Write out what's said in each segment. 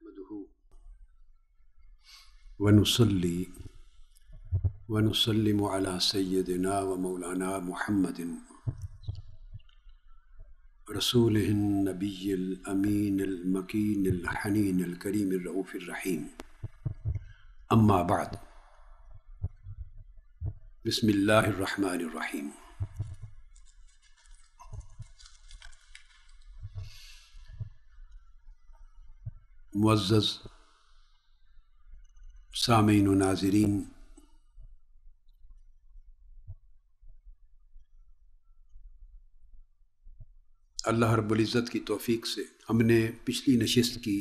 نحمده ونصلي ونسلم على سيدنا ومولانا محمد رسوله النبي الأمين المكين الحنين الكريم الرؤوف الرحيم. أما بعد، بسم الله الرحمن الرحيم. معزز سامعین و ناظرین، اللہ رب العزت کی توفیق سے ہم نے پچھلی نشست کی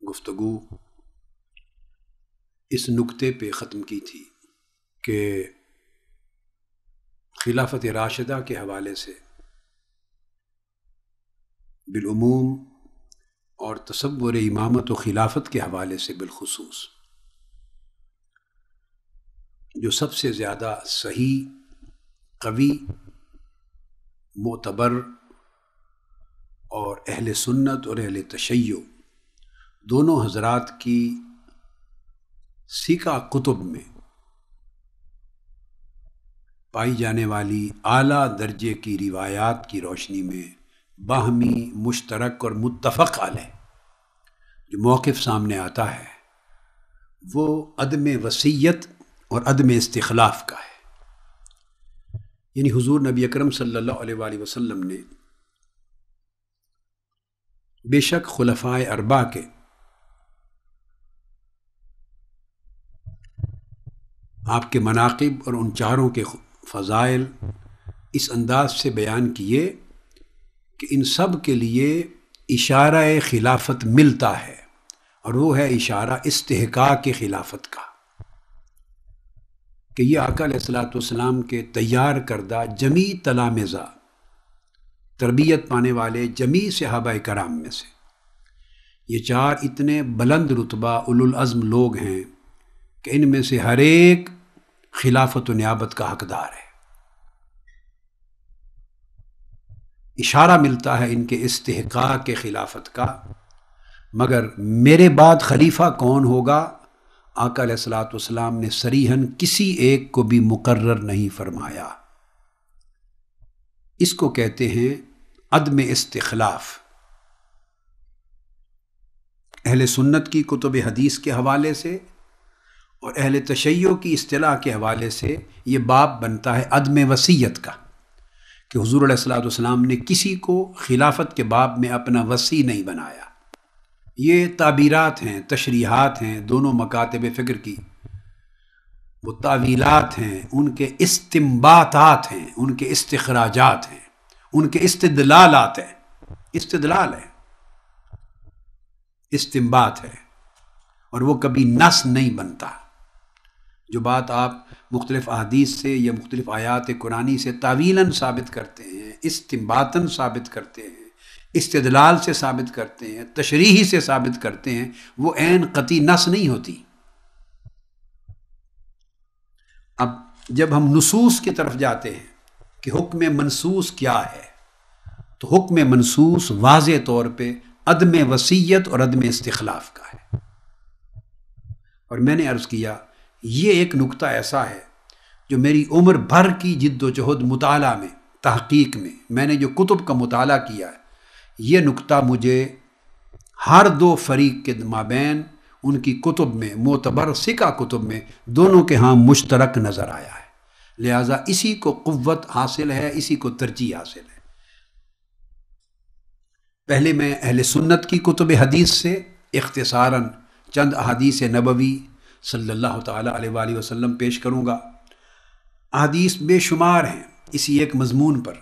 گفتگو اس نکتے پہ ختم کی تھی کہ خلافت راشدہ کے حوالے سے بالعموم اور تصور امامت و خلافت کے حوالے سے بالخصوص جو سب سے زیادہ صحیح، قوی، معتبر اور اہل سنت اور اہل تشیع دونوں حضرات کی سیکا کتب میں پائی جانے والی اعلیٰ درجے کی روایات کی روشنی میں باہمی مشترک اور متفق علیہ جو موقف سامنے آتا ہے وہ عدم وصیت اور عدم استخلاف کا ہے. یعنی حضور نبی اکرم صلی اللہ علیہ وآلہ وسلم نے بے شک خلفائے اربعہ کے آپ کے مناقب اور ان چاروں کے فضائل اس انداز سے بیان کیے کہ ان سب کے لیے اشارہ خلافت ملتا ہے، اور وہ ہے اشارہ استحقاق خلافت کا، کہ یہ آقا علیہ الصلوۃ والسلام کے تیار کردہ جمیع تلامذہ، تربیت پانے والے جمیع صحابہ کرام میں سے یہ چار اتنے بلند رتبہ اولو العزم لوگ ہیں کہ ان میں سے ہر ایک خلافت و نیابت کا حقدار ہے. اشارہ ملتا ہے ان کے استحقاق کے خلافت کا، مگر میرے بعد خلیفہ کون ہوگا آقا علیہ الصلوۃ والسلام نے صریحاً کسی ایک کو بھی مقرر نہیں فرمایا. اس کو کہتے ہیں عدم استخلاف. اہل سنت کی کتب حدیث کے حوالے سے اور اہل تشیع کی اصطلاح کے حوالے سے یہ باب بنتا ہے عدم وصیت کا، کہ حضور علیہ الصلوۃ والسلام نے کسی کو خلافت کے باب میں اپنا وصی نہیں بنایا. یہ تعبیرات ہیں، تشریحات ہیں دونوں مکاتب فکر کی، وہ تعویلات ہیں، ان کے استنباطات ہیں، ان کے استخراجات ہیں، ان کے استدلالات ہیں. استدلال ہے، استنباط ہے، اور وہ کبھی نص نہیں بنتا. جو بات آپ مختلف احادیث سے یا مختلف آیات قرآنی سے تعویلاً ثابت کرتے ہیں، استنباطاً ثابت کرتے ہیں، استدلال سے ثابت کرتے ہیں، تشریحی سے ثابت کرتے ہیں، وہ عین قطعی نص نہیں ہوتی. اب جب ہم نصوص کی طرف جاتے ہیں کہ حکم منصوص کیا ہے، تو حکم منصوص واضح طور پہ عدم وصیت اور عدم استخلاف کا ہے. اور میں نے عرض کیا یہ ایک نکتہ ایسا ہے جو میری عمر بھر کی جد و جہد مطالعہ میں، تحقیق میں نے جو کتب کا مطالعہ کیا ہے، یہ نکتہ مجھے ہر دو فریق کے مابین ان کی کتب میں، معتبر ثقہ کتب میں، دونوں کے ہاں مشترک نظر آیا ہے. لہٰذا اسی کو قوت حاصل ہے، اسی کو ترجیح حاصل ہے. پہلے میں اہل سنت کی کتب حدیث سے اختصاراً چند احادیث نبوی صلی اللہ تعالیٰ علیہ وآلہ وسلم پیش کروں گا. احادیث بے شمار ہیں اسی ایک مضمون پر،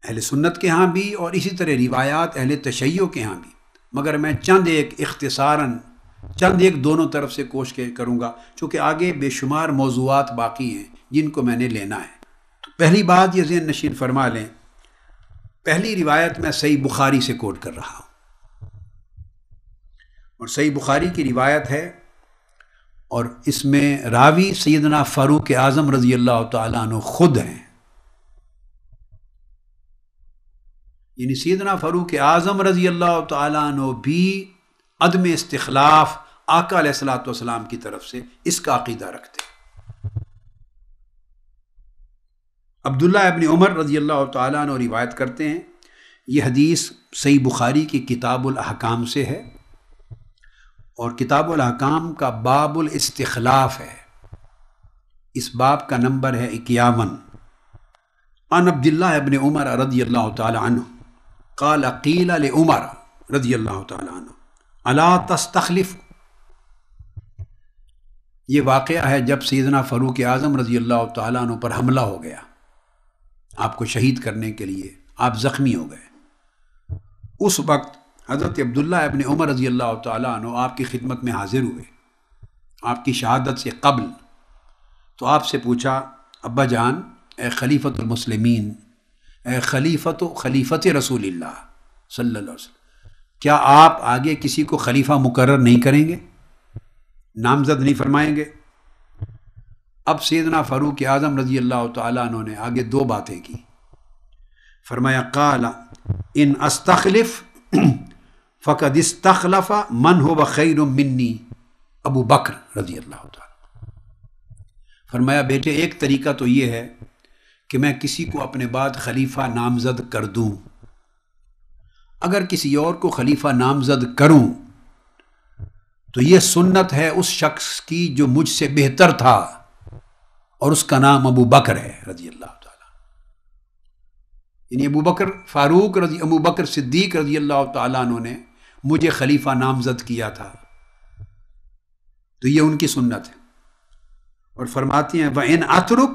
اہل سنت کے ہاں بھی اور اسی طرح روایات اہل تشیع کے ہاں بھی، مگر میں چند ایک اختصاراً چند ایک دونوں طرف سے کوشش کروں گا، چونکہ آگے بے شمار موضوعات باقی ہیں جن کو میں نے لینا ہے. تو پہلی بات یہ ذہن نشین فرما لیں، پہلی روایت میں صحیح بخاری سے کوٹ کر رہا ہوں، اور صحیح بخاری کی روایت ہے، اور اس میں راوی سیدنا فاروق اعظم رضی اللہ تعالیٰ عنہ خود ہیں. یعنی سیدنا فاروق اعظم رضی اللہ تعالیٰ عنہ بھی عدم استخلاف آقا علیہ الصلوۃ والسلام کی طرف سے اس کا عقیدہ رکھتے. عبداللہ ابن عمر رضی اللہ تعالیٰ عنہ روایت کرتے ہیں، یہ حدیث صحیح بخاری کی کتاب الاحکام سے ہے، اور کتاب الاحکام کا باب الاستخلاف ہے، اس باب کا نمبر ہے 51. عن عبداللہ ابن عمر رضی اللہ تعالیٰ عنہ قال قیل لعمر رضی اللہ تعالیٰ عنہ الا تستخلف. یہ واقعہ ہے جب سیدنا فاروق اعظم رضی اللہ تعالیٰ عنہ پر حملہ ہو گیا، آپ کو شہید کرنے کے لیے آپ زخمی ہو گئے. اس وقت حضرت عبداللہ ابن عمر رضی اللہ تعالیٰ عنہ آپ کی خدمت میں حاضر ہوئے آپ کی شہادت سے قبل. تو آپ سے پوچھا، ابا جان، اے خلیفۃ المسلمین، اے خلیفت رسول اللہ صلی اللہ علیہ وسلم، کیا آپ آگے کسی کو خلیفہ مقرر نہیں کریں گے، نامزد نہیں فرمائیں گے؟ اب سیدنا فاروق اعظم رضی اللہ تعالیٰ عنہ نے آگے دو باتیں کی. فرمایا قال ان استخلف فقد استخلف من هو خیر منی ابو بکر رضی اللہ تعالیٰ. فرمایا بیٹے، ایک طریقہ تو یہ ہے کہ میں کسی کو اپنے بعد خلیفہ نامزد کر دوں. اگر کسی اور کو خلیفہ نامزد کروں تو یہ سنت ہے اس شخص کی جو مجھ سے بہتر تھا، اور اس کا نام ابو بکر ہے رضی اللہ تعالیٰ. یعنی ابو بکر صدیق رضی اللہ تعالیٰ عنہ نے مجھے خلیفہ نامزد کیا تھا، تو یہ ان کی سنت ہے. اور فرماتی ہیں وَإِنْ أَتْرُكْ،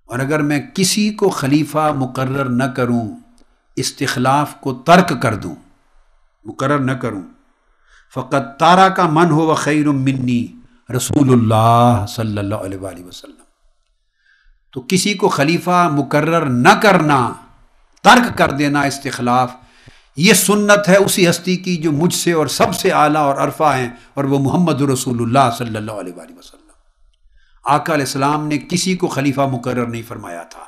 اور اگر میں کسی کو خلیفہ مقرر نہ کروں، استخلاف کو ترک کر دوں، مقرر نہ کروں، فقد تارک من هو خیر منی رسول اللہ صلی اللہ علیہ وآلہ وسلم. تو کسی کو خلیفہ مقرر نہ کرنا، ترک کر دینا استخلاف، یہ سنت ہے اسی ہستی کی جو مجھ سے اور سب سے اعلیٰ اور عرفہ ہیں، اور وہ محمد رسول اللہ صلی اللہ علیہ وآلہ وسلم. آقا علیہ السلام نے کسی کو خلیفہ مقرر نہیں فرمایا تھا.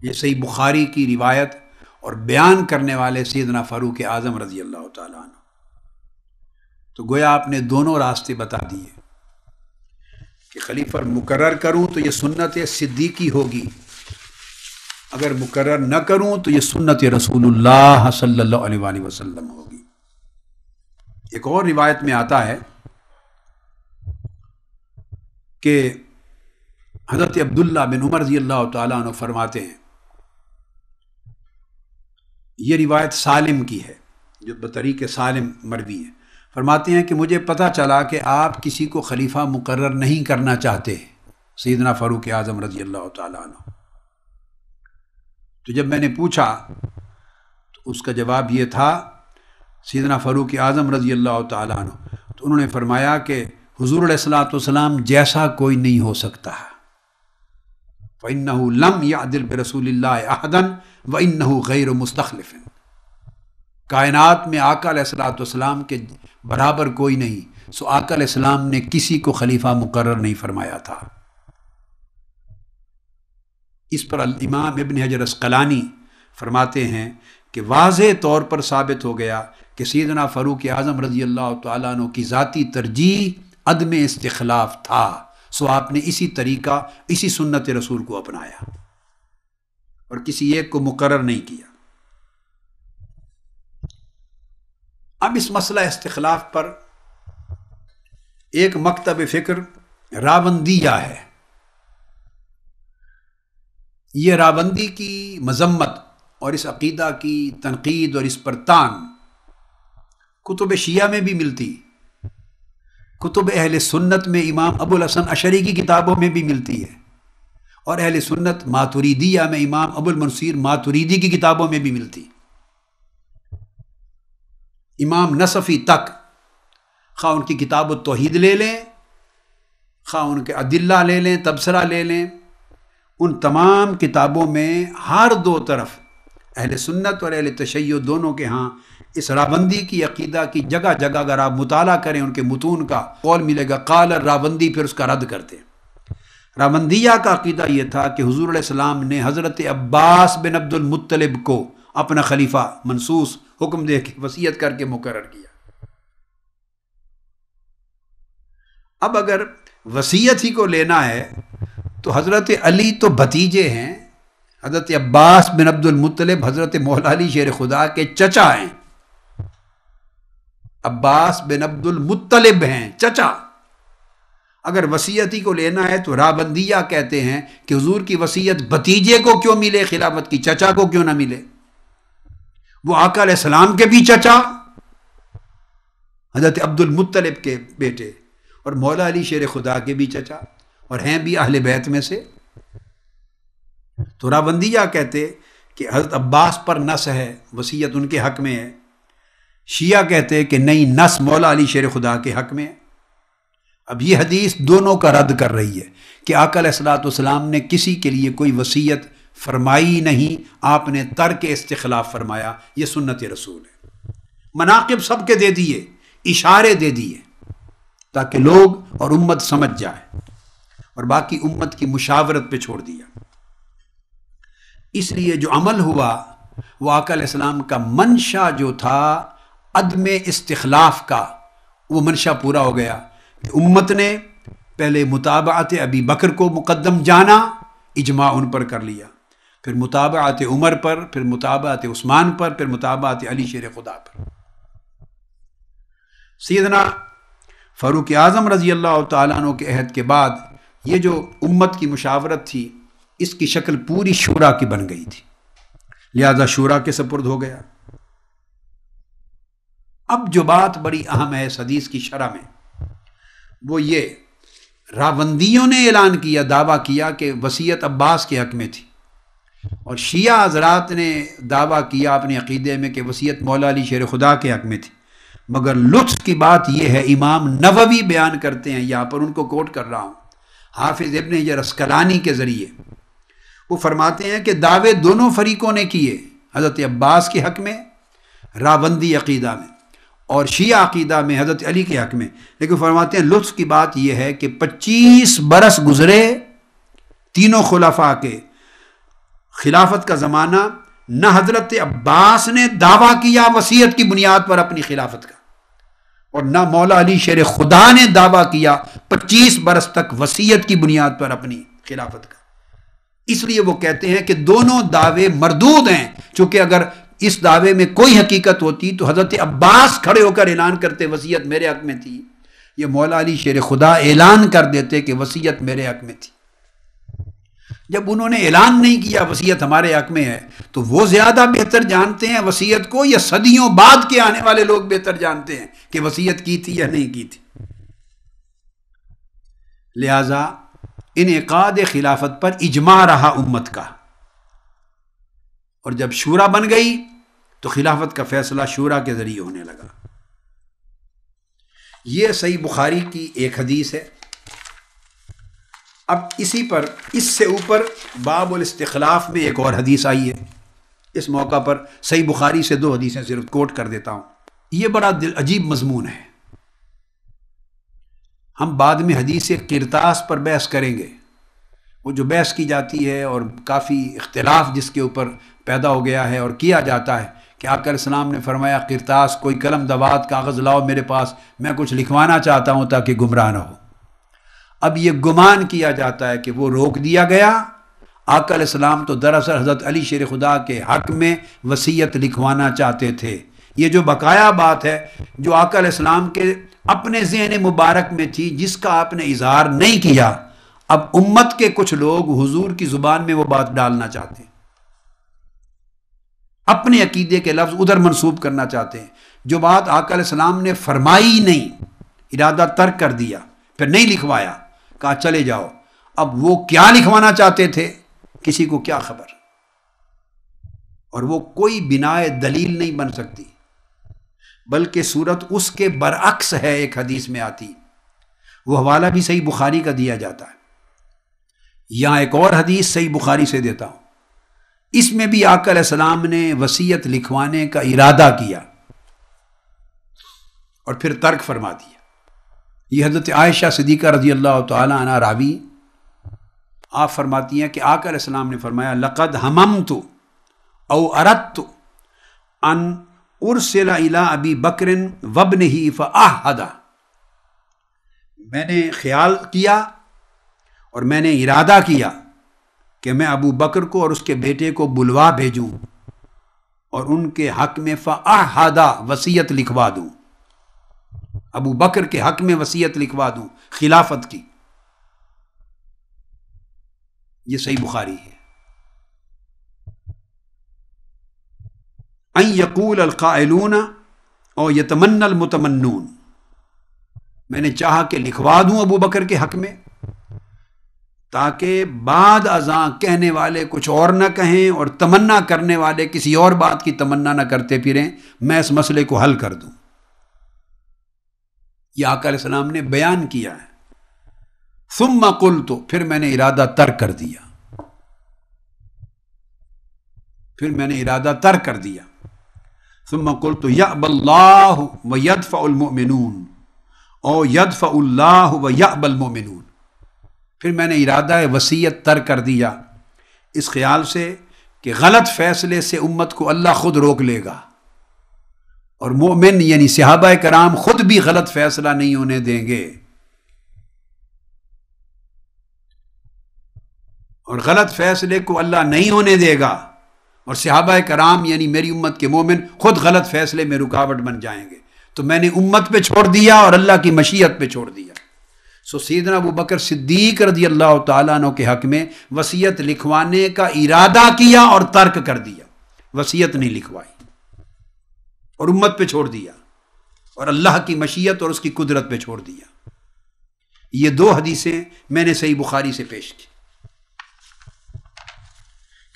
یہ صحیح بخاری کی روایت اور بیان کرنے والے سیدنا فاروق اعظم رضی اللہ تعالیٰ عنہ. تو گویا آپ نے دونوں راستے بتا دیے کہ خلیفہ مقرر کروں تو یہ سنت صدیقی ہوگی، اگر مقرر نہ کروں تو یہ سنت رسول اللہ صلی اللہ علیہ وآلہ وسلم ہوگی. ایک اور روایت میں آتا ہے کہ حضرت عبداللہ بن عمر رضی اللہ تعالیٰ عنہ فرماتے ہیں، یہ روایت سالم کی ہے جو بطریق سالم مروی ہے، فرماتے ہیں کہ مجھے پتہ چلا کہ آپ کسی کو خلیفہ مقرر نہیں کرنا چاہتے سیدنا فاروق اعظم رضی اللہ تعالیٰ عنہ. تو جب میں نے پوچھا تو اس کا جواب یہ تھا سیدنا فاروق اعظم رضی اللہ تعالیٰ عنہ، تو انہوں نے فرمایا کہ حضور علیہ الصلوۃ والسلام جیسا کوئی نہیں ہو سکتا، فَإِنَّهُ لَمْ يَعْدِلْ بِرَسُولِ اللَّهِ أَحَدًا وَإِنَّهُ غَيْرُ مُسْتَخْلِفٍ. کائنات میں آقا علیہ الصلوۃ والسلام کے برابر کوئی نہیں، سو آقا علیہ السلام نے کسی کو خلیفہ مقرر نہیں فرمایا تھا. اس پر الامام ابن حجر عسقلانی فرماتے ہیں کہ واضح طور پر ثابت ہو گیا کہ سیدنا فاروق اعظم رضی اللہ تعالیٰ عنہ کی ذاتی ترجیح عدم استخلاف تھا، سو آپ نے اسی طریقہ، اسی سنت رسول کو اپنایا اور کسی ایک کو مقرر نہیں کیا. اب اس مسئلہ استخلاف پر ایک مکتب فکر راوندیہ ہے. یہ راوندی کی مذمت اور اس عقیدہ کی تنقید اور اس پر طعن کتب شیعہ میں بھی ملتی، کتب اہل سنت میں امام ابو الحسن اشعری کی کتابوں میں بھی ملتی ہے، اور اہل سنت ماتریدیہ میں امام ابو المنصیر ماتریدی کی کتابوں میں بھی ملتی. امام نصفی تک، خواہ ان کی کتاب التوحید لے لیں، خواہ ان کے ادلہ لے لیں، تبصرہ لے لیں، ان تمام کتابوں میں ہر دو طرف اہل سنت اور اہل تشیع دونوں کے ہاں اس راوندی کی عقیدہ کی جگہ جگہ اگر آپ مطالعہ کریں ان کے متون کا قول ملے گا، قال راوندی، پھر اس کا رد کرتے ہیں. راوندیہ کا عقیدہ یہ تھا کہ حضور علیہ السلام نے حضرت عباس بن عبد المطلب کو اپنا خلیفہ منصوص حکم دے کے وصیت کر کے مقرر کیا۔ اب اگر وصیت ہی کو لینا ہے تو حضرت علی تو بھتیجے ہیں، حضرت عباس بن عبد المطلب حضرت مولا علی شیر خدا کے چچا ہیں، عباس بن عبد المطلب ہیں چچا۔ اگر وصیتی کو لینا ہے تو رابندیہ کہتے ہیں کہ حضور کی وصیت بھتیجے کو کیوں ملے، خلافت کی چچا کو کیوں نہ ملے؟ وہ آقا علیہ السلام کے بھی چچا، حضرت عبد المطلب کے بیٹے، اور مولا علی شیر خدا کے بھی چچا، اور ہیں بھی اہل بیت میں سے۔ تو رابندیہ کہتے کہ حضرت عباس پر نس ہے، وصیت ان کے حق میں ہے۔ شیعہ کہتے کہ نہیں، نس مولا علی شیر خدا کے حق میں ہے۔ اب یہ حدیث دونوں کا رد کر رہی ہے کہ آقا علیہ الصلوۃ والسلام نے کسی کے لیے کوئی وصیت فرمائی نہیں، آپ نے ترک استخلاف فرمایا۔ یہ سنت رسول ہے۔ مناقب سب کے دے دیے، اشارے دے دیے تاکہ لوگ اور امت سمجھ جائے، اور باقی امت کی مشاورت پہ چھوڑ دیا۔ اس لیے جو عمل ہوا وہ آقا علیہ السلام کا منشا جو تھا عدم استخلاف کا، وہ منشا پورا ہو گیا کہ امت نے پہلے متابعت ابی بکر کو مقدم جانا، اجماع ان پر کر لیا، پھر متابعت عمر پر، پھر متابعت عثمان پر، پھر متابعت علی شیر خدا پر۔ سیدنا فاروق اعظم رضی اللہ تعالیٰ عنہ کے عہد کے بعد یہ جو امت کی مشاورت تھی، اس کی شکل پوری شورا کی بن گئی تھی، لہذا شورا کے سپرد ہو گیا۔ اب جو بات بڑی اہم ہے اس حدیث کی شرح میں، وہ یہ راوندیوں نے اعلان کیا، دعویٰ کیا کہ وصیت عباس کے حق میں تھی، اور شیعہ حضرات نے دعویٰ کیا اپنے عقیدے میں کہ وصیت مولا علی شیر خدا کے حق میں تھی۔ مگر لطف کی بات یہ ہے، امام نووی بیان کرتے ہیں، یہاں پر ان کو کوٹ کر رہا ہوں، حافظ ابن حجر عسقلانی کے ذریعے وہ فرماتے ہیں کہ دعوے دونوں فریقوں نے کیے، حضرت عباس کے حق میں راوندی عقیدہ میں، اور شیعہ عقیدہ میں حضرت علی کے حق میں، لیکن فرماتے ہیں لطف کی بات یہ ہے کہ 25 برس گزرے تینوں خلفاء کے خلافت کا زمانہ، نہ حضرت عباس نے دعویٰ کیا وصیت کی بنیاد پر اپنی خلافت کا، اور نہ مولا علی شیر خدا نے دعویٰ کیا 25 برس تک وصیت کی بنیاد پر اپنی خلافت کا۔ اس لیے وہ کہتے ہیں کہ دونوں دعوے مردود ہیں، چونکہ اگر اس دعوے میں کوئی حقیقت ہوتی تو حضرت عباس کھڑے ہو کر اعلان کرتے وصیت میرے حق میں تھی، یہ مولا علی شیر خدا اعلان کر دیتے کہ وصیت میرے حق میں تھی۔ جب انہوں نے اعلان نہیں کیا وصیت ہمارے حق میں ہے، تو وہ زیادہ بہتر جانتے ہیں وصیت کو، یا صدیوں بعد کے آنے والے لوگ بہتر جانتے ہیں کہ وصیت کی تھی یا نہیں کی تھی؟ لہذا انعقاد خلافت پر اجماع رہا امت کا، اور جب شورا بن گئی تو خلافت کا فیصلہ شورا کے ذریعے ہونے لگا۔ یہ صحیح بخاری کی ایک حدیث ہے۔ اب اسی پر اس سے اوپر باب الاستخلاف میں ایک اور حدیث آئی ہے۔ اس موقع پر صحیح بخاری سے 2 حدیثیں صرف کوٹ کر دیتا ہوں۔ یہ بڑا عجیب مضمون ہے، ہم بعد میں حدیث قرطاس پر بحث کریں گے۔ وہ جو بحث کی جاتی ہے اور کافی اختلاف جس کے اوپر پیدا ہو گیا ہے اور کیا جاتا ہے کہ آقا علیہ السلام نے فرمایا قرطاس، کوئی قلم دوات کاغذ لاؤ میرے پاس، میں کچھ لکھوانا چاہتا ہوں تاکہ گمراہ نہ ہو۔ اب یہ گمان کیا جاتا ہے کہ وہ روک دیا گیا، آقا علیہ السلام تو دراصل حضرت علی شیر خدا کے حق میں وصیت لکھوانا چاہتے تھے۔ یہ جو بقایا بات ہے جو آقا علیہ السلام کے اپنے ذہن مبارک میں تھی، جس کا آپ نے اظہار نہیں کیا، اب امت کے کچھ لوگ حضور کی زبان میں وہ بات ڈالنا چاہتے ہیں، اپنے عقیدے کے لفظ ادھر منسوب کرنا چاہتے ہیں۔ جو بات آقا علیہ السلام نے فرمائی نہیں، ارادہ ترک کر دیا، پھر نہیں لکھوایا، کہا چلے جاؤ۔ اب وہ کیا لکھوانا چاہتے تھے کسی کو کیا خبر، اور وہ کوئی بناء دلیل نہیں بن سکتی، بلکہ صورت اس کے برعکس ہے۔ ایک حدیث میں آتی، وہ حوالہ بھی صحیح بخاری کا دیا جاتا ہے۔ یہاں ایک اور حدیث صحیح بخاری سے دیتا ہوں، اس میں بھی آقا علیہ السلام نے وصیت لکھوانے کا ارادہ کیا اور پھر ترک فرما دیا۔ یہ حضرت عائشہ صدیقہ رضی اللہ تعالی عنہ راوی آپ فرماتی ہیں کہ آقا علیہ السلام نے فرمایا لقد ہممت او اردت ان ارسل الی ابی بکر وابنہ فاعہد، میں نے خیال کیا اور میں نے ارادہ کیا کہ میں ابو بکر کو اور اس کے بیٹے کو بلوا بھیجوں اور ان کے حق میں فاعہد، وصیت لکھوا دوں، ابو بکر کے حق میں وصیت لکھوا دوں خلافت کی۔ یہ صحیح بخاری ہے۔ ان یقول القائلون او یتمنى المتمنون، میں نے چاہا کہ لکھوا دوں ابو بکر کے حق میں تاکہ بعد ازاں کہنے والے کچھ اور نہ کہیں اور تمنا کرنے والے کسی اور بات کی تمنا نہ کرتے پھریں، میں اس مسئلے کو حل کر دوں۔ یہ آقا علیہ السلام نے بیان کیا ہے۔ ثم قلت، پھر میں نے ارادہ ترک کر دیا، ثم قلت یأبی اللہ ویدفع المؤمنون او یدفع اللہ ویأبی المؤمنون، پھر میں نے ارادہ وصیت ترک کر دیا اس خیال سے کہ غلط فیصلے سے امت کو اللہ خود روک لے گا، اور مومن یعنی صحابہ کرام خود بھی غلط فیصلہ نہیں ہونے دیں گے، اور غلط فیصلے کو اللہ نہیں ہونے دے گا، اور صحابہ کرام یعنی میری امت کے مومن خود غلط فیصلے میں رکاوٹ بن جائیں گے۔ تو میں نے امت پہ چھوڑ دیا اور اللہ کی مشیت پہ چھوڑ دیا۔ سو سیدنا ابو بکر صدیق رضی اللہ تعالیٰ عنہ کے حق میں وصیت لکھوانے کا ارادہ کیا اور ترک کر دیا، وصیت نہیں لکھوائی اور امت پہ چھوڑ دیا اور اللہ کی مشیت اور اس کی قدرت پہ چھوڑ دیا۔ یہ دو حدیثیں میں نے صحیح بخاری سے پیش کی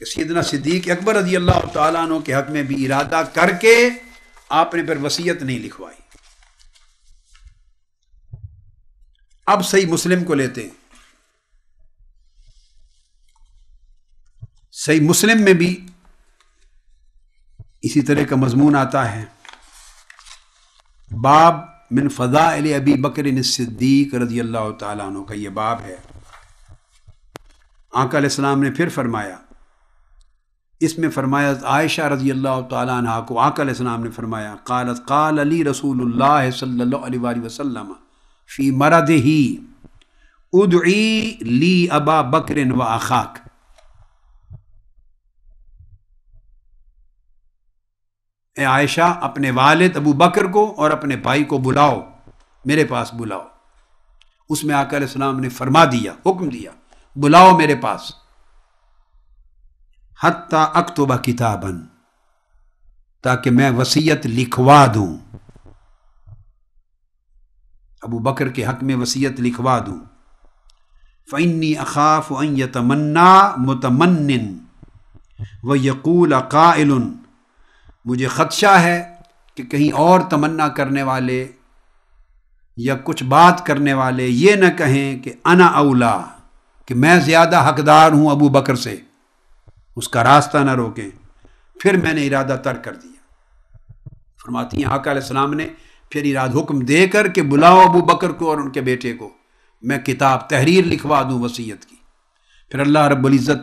کہ سیدنا صدیق اکبر رضی اللہ تعالیٰ عنہ کے حق میں بھی ارادہ کر کے آپ نے پھر وصیت نہیں لکھوائی۔ اب صحیح مسلم کو لیتے ہیں۔ صحیح مسلم میں بھی اسی طرح کا مضمون آتا ہے، باب من فضائل ابی بکر الصدیق رضی اللہ تعالیٰ عنہ کا یہ باب ہے۔ آقا علیہ السلام نے پھر فرمایا، اس میں فرمایا عائشہ رضی اللہ تعالیٰ عنہ کو آقا علیہ السلام نے فرمایا قالت قال لی رسول اللہ صلی اللہ علیہ وآلہ وسلم فی مرضہ ادعی لی ابا بکر و اخاک، اے عائشہ اپنے والد ابو بکر کو اور اپنے بھائی کو بلاؤ، میرے پاس بلاؤ۔ اس میں آقا علیہ السلام نے فرما دیا، حکم دیا، بلاؤ میرے پاس، حتی اکتب کتابا، تاکہ میں وصیت لکھوا دوں، ابو بکر کے حق میں وصیت لکھوا دوں۔ فإنی اخاف ان یتمنی متمن ویقول قائل، مجھے خدشہ ہے کہ کہیں اور تمنا کرنے والے یا کچھ بات کرنے والے یہ نہ کہیں کہ انا اولا، کہ میں زیادہ حقدار ہوں ابو بکر سے، اس کا راستہ نہ روکیں۔ پھر میں نے ارادہ ترک کر دیا۔ فرماتی ہیں آقا علیہ السلام نے پھر ارادہ حکم دے کر کہ بلاؤ ابو بکر کو اور ان کے بیٹے کو، میں کتاب تحریر لکھوا دوں وصیت کی۔ پھر اللہ رب العزت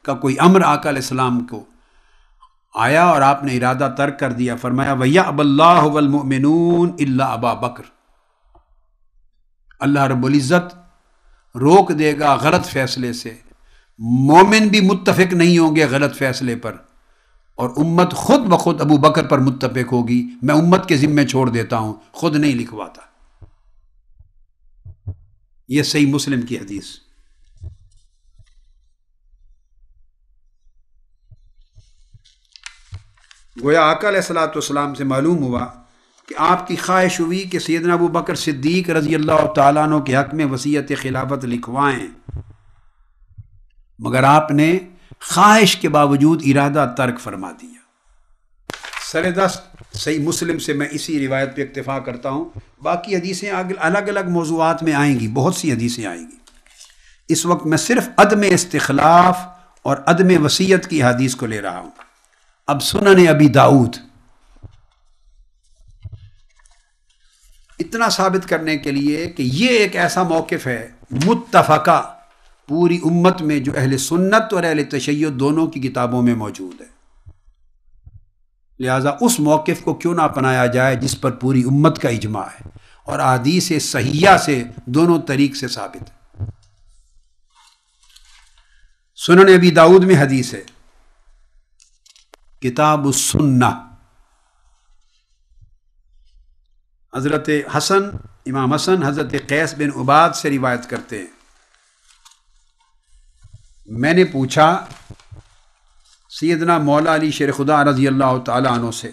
کا کوئی امر آقا علیہ السلام کو آیا اور آپ نے ارادہ ترک کر دیا۔ فرمایا وَيَأْبَى اللَّهُ وَالْمُؤْمِنُونَ إِلَّا أَبَا بَكْرَ، اللہ رب العزت روک دے گا غلط فیصلے سے، مومن بھی متفق نہیں ہوں گے غلط فیصلے پر، اور امت خود بخود ابو بکر پر متفق ہوگی، میں امت کے ذمے چھوڑ دیتا ہوں، خود نہیں لکھواتا۔ یہ صحیح مسلم کی حدیث۔ گویا آقا علیہ الصلوۃ والسلام سے معلوم ہوا کہ آپ کی خواہش ہوئی کہ سیدنا ابو بکر صدیق رضی اللہ تعالیٰ عنہ کے حق میں وصیت خلافت لکھوائیں، مگر آپ نے خواہش کے باوجود ارادہ ترک فرما دیا۔ سر دست صحیح مسلم سے میں اسی روایت پہ اکتفا کرتا ہوں، باقی حدیثیں الگ الگ موضوعات میں آئیں گی، بہت سی حدیثیں آئیں گی۔ اس وقت میں صرف عدم استخلاف اور عدم وصیت کی حدیث کو لے رہا ہوں۔ اب سنن ابی داؤد، اتنا ثابت کرنے کے لیے کہ یہ ایک ایسا موقف ہے متفقہ پوری امت میں جو اہل سنت اور اہل تشیع دونوں کی کتابوں میں موجود ہے. لہٰذا اس موقف کو کیوں نہ اپنایا جائے جس پر پوری امت کا اجماع ہے اور احادیث صحیحہ سے دونوں طریق سے ثابت ہے. سنن ابی داؤد میں حدیث ہے، کتاب السنہ، حضرت حسن، امام حسن حضرت قیس بن عباد سے روایت کرتے ہیں، میں نے پوچھا سیدنا مولا علی شیر خدا رضی اللہ تعالیٰ عنہ سے،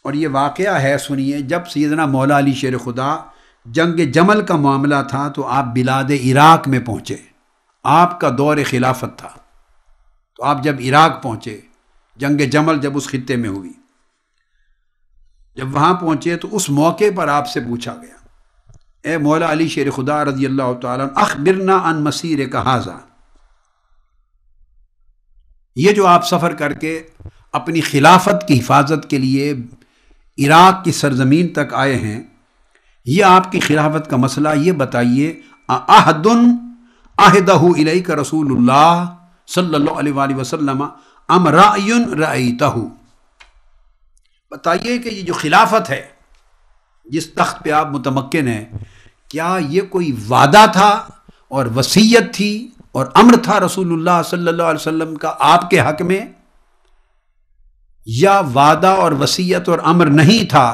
اور یہ واقعہ ہے، سنیے، جب سیدنا مولا علی شیر خدا جنگ جمل کا معاملہ تھا تو آپ بلاد عراق میں پہنچے، آپ کا دور خلافت تھا، تو آپ جب عراق پہنچے، جنگ جمل جب اس خطے میں ہوئی، جب وہاں پہنچے تو اس موقع پر آپ سے پوچھا گیا، اے مولا علی شیر خدا رضی اللہ تعالیٰ عنہ، اخبرنا عن مسیرک ھذا، یہ جو آپ سفر کر کے اپنی خلافت کی حفاظت کے لیے عراق کی سرزمین تک آئے ہیں، یہ آپ کی خلافت کا مسئلہ، یہ بتائیے، عہد عہدہ الیک رسول اللہ صلی اللہ علیہ وآلہ وسلم ام رأی رأیتہ، بتائیے کہ یہ جو خلافت ہے، جس تخت پہ آپ متمکن ہیں، کیا یہ کوئی وعدہ تھا اور وصیت تھی اور امر تھا رسول اللہ صلی اللہ علیہ وسلم کا آپ کے حق میں، یا وعدہ اور وصیت اور امر نہیں تھا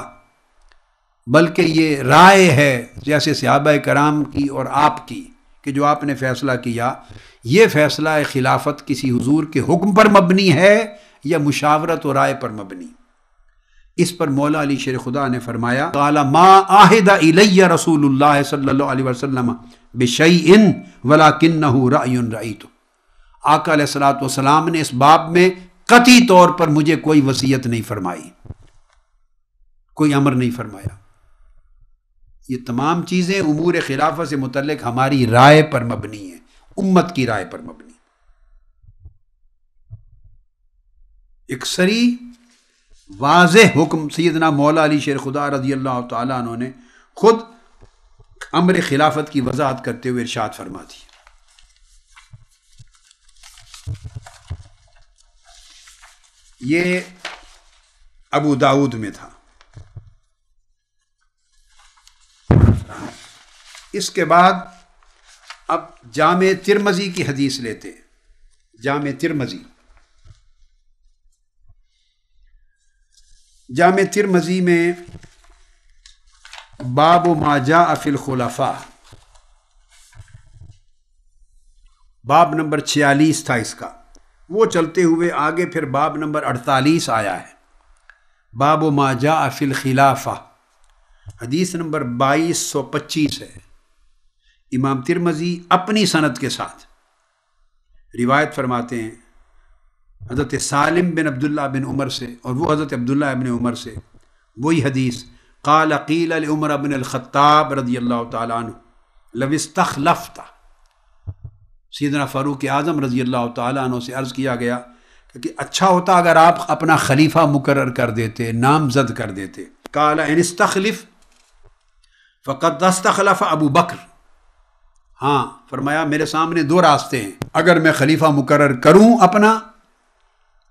بلکہ یہ رائے ہے جیسے صحابہ کرام کی اور آپ کی، کہ جو آپ نے فیصلہ کیا یہ فیصلہ خلافت کسی حضور کے حکم پر مبنی ہے یا مشاورت و رائے پر مبنی؟ اس پر مولا علی شیر خدا نے فرمایا، قال ما عہد الی رسول اللہ صلی اللہ علیہ وسلم بشیء ولکنہ رأی رأیت، آقا علیہ الصلوۃ والسلام نے اس باب میں قطعی طور پر مجھے کوئی وصیت نہیں فرمائی، کوئی امر نہیں فرمایا. یہ تمام چیزیں امور خلافت سے متعلق ہماری رائے پر مبنی ہیں، امت کی رائے پر مبنی. ایک صریح واضح حکم سیدنا مولا علی شیر خدا رضی اللہ تعالیٰ عنہ نے خود امر خلافت کی وضاحت کرتے ہوئے ارشاد فرما دی. یہ ابو داؤد میں تھا. اس کے بعد اب جامع ترمذی کی حدیث لیتے ہیں. جامع ترمذی، جامع ترمذی میں باب ما جاء فی الخلفاء، باب نمبر 46 تھا اس کا، وہ چلتے ہوئے آگے پھر باب نمبر 48 آیا ہے، باب ما جاء فی الخلافہ، حدیث نمبر 2225 ہے. امام ترمذی اپنی سند کے ساتھ روایت فرماتے ہیں حضرت سالم بن عبداللہ بن عمر سے، اور وہ حضرت عبداللہ ابن عمر سے، وہی حدیث، قال قیل لعمر بن الخطاب رضی اللہ تعالیٰ عنہ لو استخلفت، سیدنا فاروق اعظم رضی اللہ تعالیٰ عنہ سے عرض کیا گیا کہ اچھا ہوتا اگر آپ اپنا خلیفہ مقرر کر دیتے، نامزد کر دیتے. قال ان استخلف فقد استخلف ابو بکر، ہاں فرمایا میرے سامنے دو راستے ہیں، اگر میں خلیفہ مقرر کروں اپنا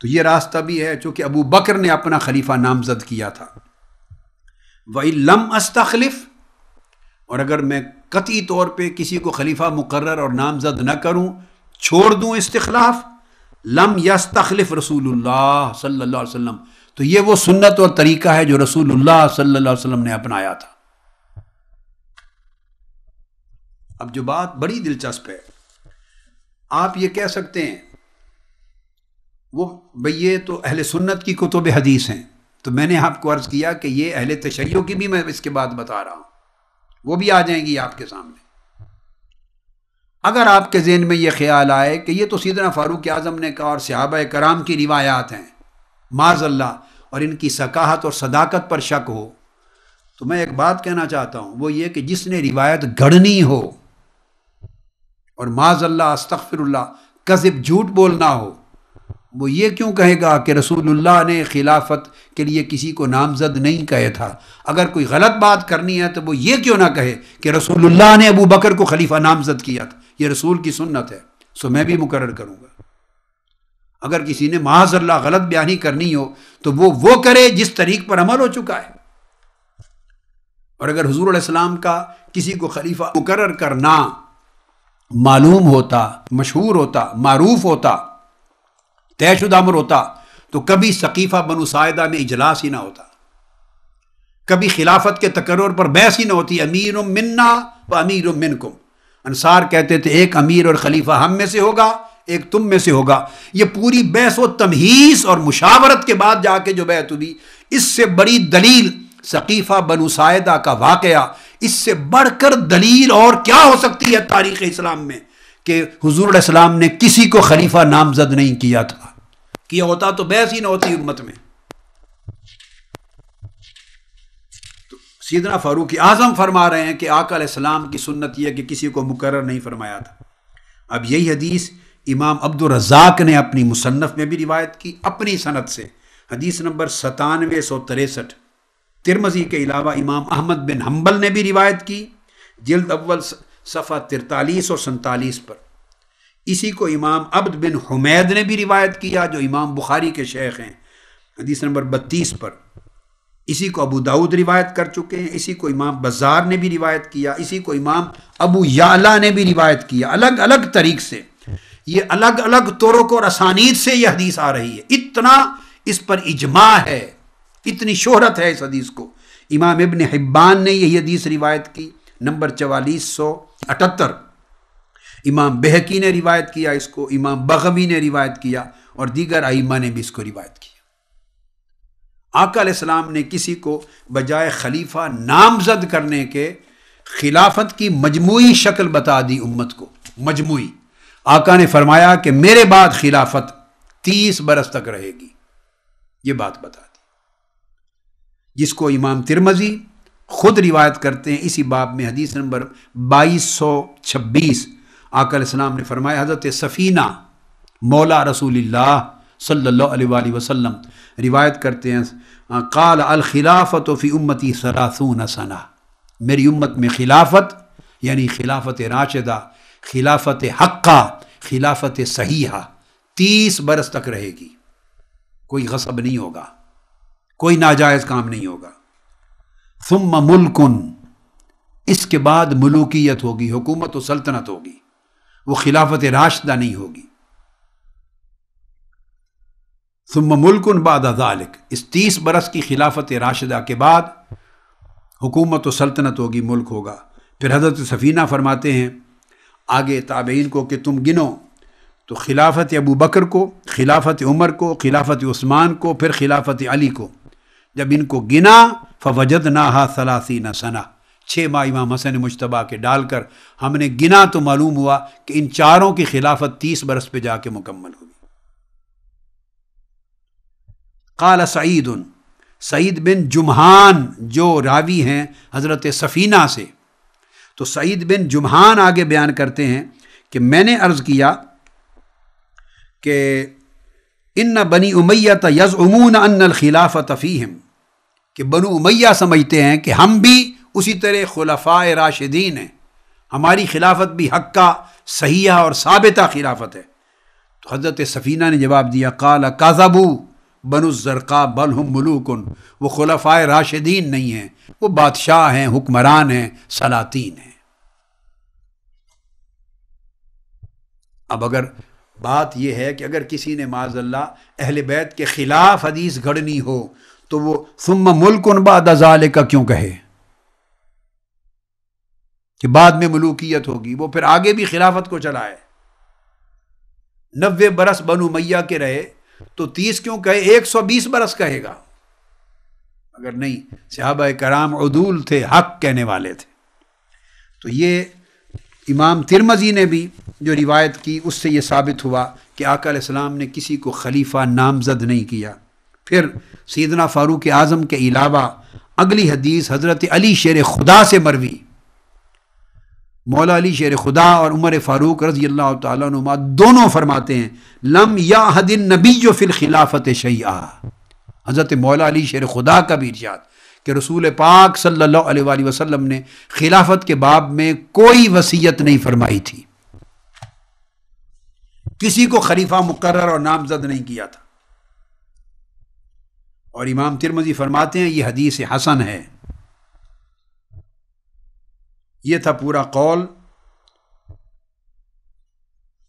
تو یہ راستہ بھی ہے چونکہ ابو بکر نے اپنا خلیفہ نامزد کیا تھا، وَإِن لَمْ أَسْتَخْلِفْ، اور اگر میں قطعی طور پہ کسی کو خلیفہ مقرر اور نامزد نہ کروں، چھوڑ دوں استخلاف، لم یستخلف رسول اللہ صلی اللہ علیہ وسلم، تو یہ وہ سنت اور طریقہ ہے جو رسول اللہ صلی اللہ علیہ وسلم نے اپنایا تھا. اب جو بات بڑی دلچسپ ہے، آپ یہ کہہ سکتے ہیں وہ بھئی یہ تو اہل سنت کی کتب حدیث ہیں، تو میں نے آپ کو عرض کیا کہ یہ اہل تشیع کی بھی میں اس کے بعد بتا رہا ہوں، وہ بھی آ جائیں گی آپ کے سامنے. اگر آپ کے ذہن میں یہ خیال آئے کہ یہ تو سیدنا فاروق اعظم نے کہا اور صحابہ کرام کی روایات ہیں معاذ اللہ، اور ان کی ثقاہت اور صداقت پر شک ہو، تو میں ایک بات کہنا چاہتا ہوں، وہ یہ کہ جس نے روایت گھڑنی ہو اور معاذ اللہ استغفر اللہ کذب جھوٹ بولنا ہو، وہ یہ کیوں کہے گا کہ رسول اللہ نے خلافت کے لیے کسی کو نامزد نہیں کہے تھا؟ اگر کوئی غلط بات کرنی ہے تو وہ یہ کیوں نہ کہے کہ رسول اللہ نے ابو بکر کو خلیفہ نامزد کیا تھا، یہ رسول کی سنت ہے، سو میں بھی مقرر کروں گا۔ اگر کسی نے معاذ اللہ غلط بیانی کرنی ہو تو وہ کرے جس طریق پر عمل ہو چکا ہے۔ اور اگر حضور علیہ السلام کا کسی کو خلیفہ مقرر کرنا معلوم ہوتا، مشہور ہوتا، معروف ہوتا، طے شدہ امر ہوتا تو کبھی ثقیفہ بنو ساعدہ میں اجلاس ہی نہ ہوتا، کبھی خلافت کے تقرر پر بحث ہی نہ ہوتی۔ امیر منا و امیر منکم، انصار کہتے تھے ایک امیر اور خلیفہ ہم میں سے ہوگا، ایک تم میں سے ہوگا۔ یہ پوری بحث و تمہیز اور مشاورت کے بعد جا کے جو بیعت ہوئی، اس سے بڑی دلیل ثقیفہ بنو ساعدہ کا واقعہ، اس سے بڑھ کر دلیل اور کیا ہو سکتی ہے تاریخ اسلام میں کہ حضور علیہ السلام نے کسی کو خلیفہ نامزد نہیں کیا تھا؟ کیا ہوتا تو بحث ہی نہ ہوتی امت میں۔ تو سیدنا فاروق اعظم فرما رہے ہیں کہ آقا علیہ السلام کی سنت یہ کہ کسی کو مقرر نہیں فرمایا تھا۔ اب یہی حدیث امام عبد الرزاق نے اپنی مصنف میں بھی روایت کی اپنی سند سے، حدیث نمبر 9763۔ ترمذی کے علاوہ امام احمد بن حنبل نے بھی روایت کی، جلد اول صفحہ 43 اور 47 پر۔ اسی کو امام عبد بن حمید نے بھی روایت کیا جو امام بخاری کے شیخ ہیں، حدیث نمبر 32 پر۔ اسی کو ابو داؤد روایت کر چکے ہیں، اسی کو امام بزار نے بھی روایت کیا، اسی کو امام ابو یعلا نے بھی روایت کیا، الگ الگ طریق سے۔ یہ الگ الگ طرق اور اسانید سے یہ حدیث آ رہی ہے، اتنا اس پر اجماع ہے، اتنی شہرت ہے اس حدیث کو۔ امام ابن حبان نے یہ حدیث روایت کی نمبر 4478، امام بہقی نے روایت کیا اس کو، امام بغوی نے روایت کیا اور دیگر ائمہ نے بھی اس کو روایت کیا۔ آقا علیہ السلام نے کسی کو بجائے خلیفہ نامزد کرنے کے خلافت کی مجموعی شکل بتا دی امت کو، مجموعی۔ آقا نے فرمایا کہ میرے بعد خلافت 30 برس تک رہے گی، یہ بات بتا دی، جس کو امام ترمذی خود روایت کرتے ہیں اسی باب میں حدیث نمبر 2226۔ آقا علیہ السلام نے فرمایا، حضرت سفینہ مولا رسول اللہ صلی اللہ علیہ وآلہ وسلم روایت کرتے ہیں، قال الخلافت فی امتی 30 سنہ، میری امت میں خلافت یعنی خلافت راشدہ، خلافت حقہ، خلافت صحیحہ 30 برس تک رہے گی، کوئی غصب نہیں ہوگا، کوئی ناجائز کام نہیں ہوگا۔ ثم ملکن، اس کے بعد ملوکیت ہوگی، حکومت و سلطنت ہوگی، وہ خلافت راشدہ نہیں ہوگی۔ ثم ملکن بعد ذالک، اس 30 برس کی خلافت راشدہ کے بعد حکومت و سلطنت ہوگی، ملک ہوگا۔ پھر حضرت سفینہ فرماتے ہیں آگے تابعین کو کہ تم گنو، تو خلافت ابو بکر کو، خلافت عمر کو، خلافت عثمان کو، پھر خلافت علی کو، جب ان کو گنا فوجدناہا 30 سنہ، 6 ماہ امام حسن مجتبیٰ کے ڈال کر ہم نے گنا تو معلوم ہوا کہ ان چاروں کی خلافت 30 برس پہ جا کے مکمل ہوگی۔ قال سعید بن جمحان جو راوی ہیں حضرت سفینہ سے، تو سعید بن جمحان آگے بیان کرتے ہیں کہ میں نے عرض کیا کہ ان بنی امیہ یزعمون ان الخلافۃ فیہم، کہ بنو امیہ سمجھتے ہیں کہ ہم بھی اسی طرح خلفاء راشدین ہیں، ہماری خلافت بھی حقہ، صحیحہ اور ثابتہ خلافت ہے۔ تو حضرت سفینہ نے جواب دیا، قال کذبوا بنو الزرقاء بل ہم ملوکن، وہ خلفاء راشدین نہیں ہیں، وہ بادشاہ ہیں، حکمران ہیں، سلاطین ہیں۔ اب اگر بات یہ ہے کہ اگر کسی نے معاذ اللہ اہل بیت کے خلاف حدیث گھڑنی ہو تو وہ ثم ملکن بعد ذالک کیوں کہے کہ بعد میں ملوکیت ہوگی؟ وہ پھر آگے بھی خلافت کو چلائے، 90 برس بنو امیہ کے رہے تو 30 کیوں کہے؟ 120 برس کہے گا اگر نہیں۔ صحابہ کرام عدول تھے، حق کہنے والے تھے۔ تو یہ امام ترمذی نے بھی جو روایت کی اس سے یہ ثابت ہوا کہ آقا علیہ السلام نے کسی کو خلیفہ نامزد نہیں کیا۔ پھر سیدنا فاروق اعظم کے علاوہ اگلی حدیث حضرت علی شیر خدا سے مروی، مولا علی شیر خدا اور عمر فاروق رضی اللہ تعالیٰ عنہما دونوں فرماتے ہیں لم یعہد النبی فی الخلافت شیئا. حضرت مولا علی شیر خدا کا بھی ارشاد کہ رسول پاک صلی اللہ علیہ وآلہ وسلم نے خلافت کے باب میں کوئی وصیت نہیں فرمائی تھی، کسی کو خلیفہ مقرر اور نامزد نہیں کیا تھا. اور امام ترمذی فرماتے ہیں یہ حدیث حسن ہے. یہ تھا پورا قول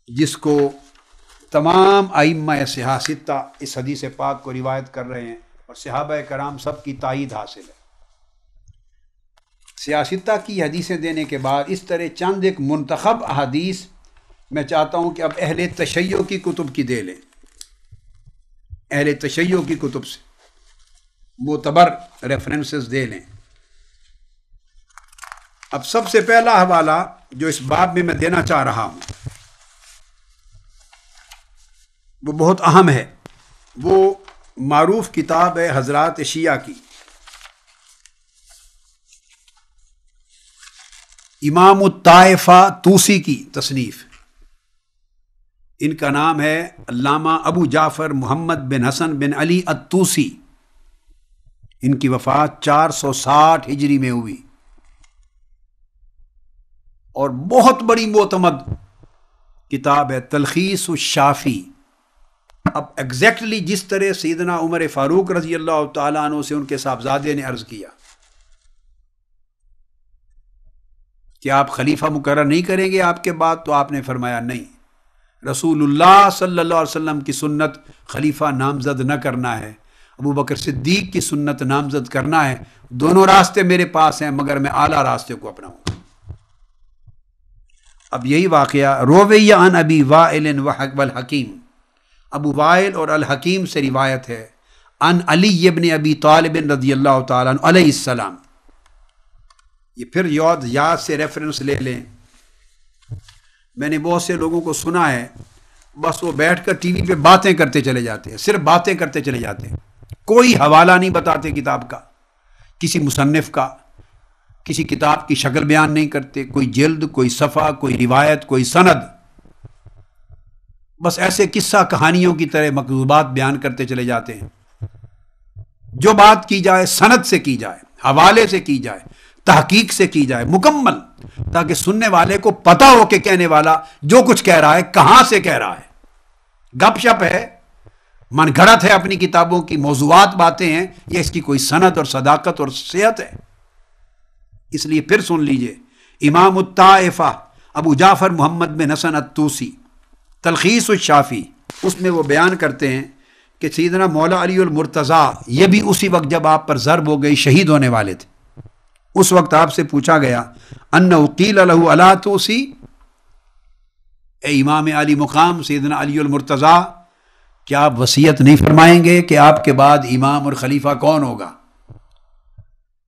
جس کو تمام ائمہ صحاح ستہ اس حدیث پاک کو روایت کر رہے ہیں اور صحابہ کرام سب کی تائید حاصل ہے. صحاح ستہ کی حدیثیں دینے کے بعد اس طرح چند ایک منتخب احادیث میں چاہتا ہوں کہ اب اہل تشیع کی کتب کی دے لیں، اہل تشیع کی کتب سے معتبر ریفرنسز دے لیں. اب سب سے پہلا حوالہ جو اس باب میں دینا چاہ رہا ہوں وہ بہت اہم ہے. وہ معروف کتاب ہے حضرات شیعہ کی، امام الطائفہ طوسی کی تصنیف. ان کا نام ہے علامہ ابو جعفر محمد بن حسن بن علی الطوسی. ان کی وفات 460 ہجری میں ہوئی اور بہت بڑی معتمد کتاب ہے تلخیص الشافی. اب ایگزیکٹلی جس طرح سیدنا عمر فاروق رضی اللہ تعالیٰ عنہ سے ان کے صاحبزادے نے عرض کیا کہ آپ خلیفہ مقرر نہیں کریں گے آپ کے بعد، تو آپ نے فرمایا نہیں، رسول اللہ صلی اللہ علیہ وسلم کی سنت خلیفہ نامزد نہ کرنا ہے، ابو بکر صدیق کی سنت نامزد کرنا ہے. دونوں راستے میرے پاس ہیں مگر میں اعلیٰ راستے کو اپناؤں گا. اب یہی واقعہ رویہ عن ابی وائل والحکیم، ابو وائل اور الحکیم سے روایت ہے عن علی ابن ابی طالب رضی اللہ تعالیٰ عنہ علیہ السلام. یہ پھر یاد سے ریفرنس لے لیں. میں نے بہت سے لوگوں کو سنا ہے بس وہ بیٹھ کر ٹی وی پہ باتیں کرتے چلے جاتے ہیں، صرف باتیں کرتے چلے جاتے ہیں، کوئی حوالہ نہیں بتاتے کتاب کا، کسی مصنف کا، کسی کتاب کی شکل بیان نہیں کرتے، کوئی جلد، کوئی صفحہ، کوئی روایت، کوئی سند. بس ایسے قصہ کہانیوں کی طرح مکذوبات بیان کرتے چلے جاتے ہیں. جو بات کی جائے سند سے کی جائے، حوالے سے کی جائے، تحقیق سے کی جائے مکمل، تاکہ سننے والے کو پتا ہو کہ کہنے والا جو کچھ کہہ رہا ہے کہاں سے کہہ رہا ہے. گپ شپ ہے، من گھڑت ہے اپنی کتابوں کی، موضوعات باتیں ہیں، یہ اس کی کوئی سند اور صداقت اور صحت ہے. اس لیے پھر سن لیجئے امام الطائفہ ابو جعفر محمد بن حسن الطوسی تلخیص الشافی، اس میں وہ بیان کرتے ہیں کہ سیدنا مولا علی المرتضیٰ یہ بھی اسی وقت جب آپ پر ضرب ہو گئی شہید ہونے والے تھے، اس وقت آپ سے پوچھا گیا انہ قیل لہ الا توسی، اے امام علی مقام سیدنا علی المرتضیٰ کیا آپ وصیت نہیں فرمائیں گے کہ آپ کے بعد امام اور خلیفہ کون ہوگا؟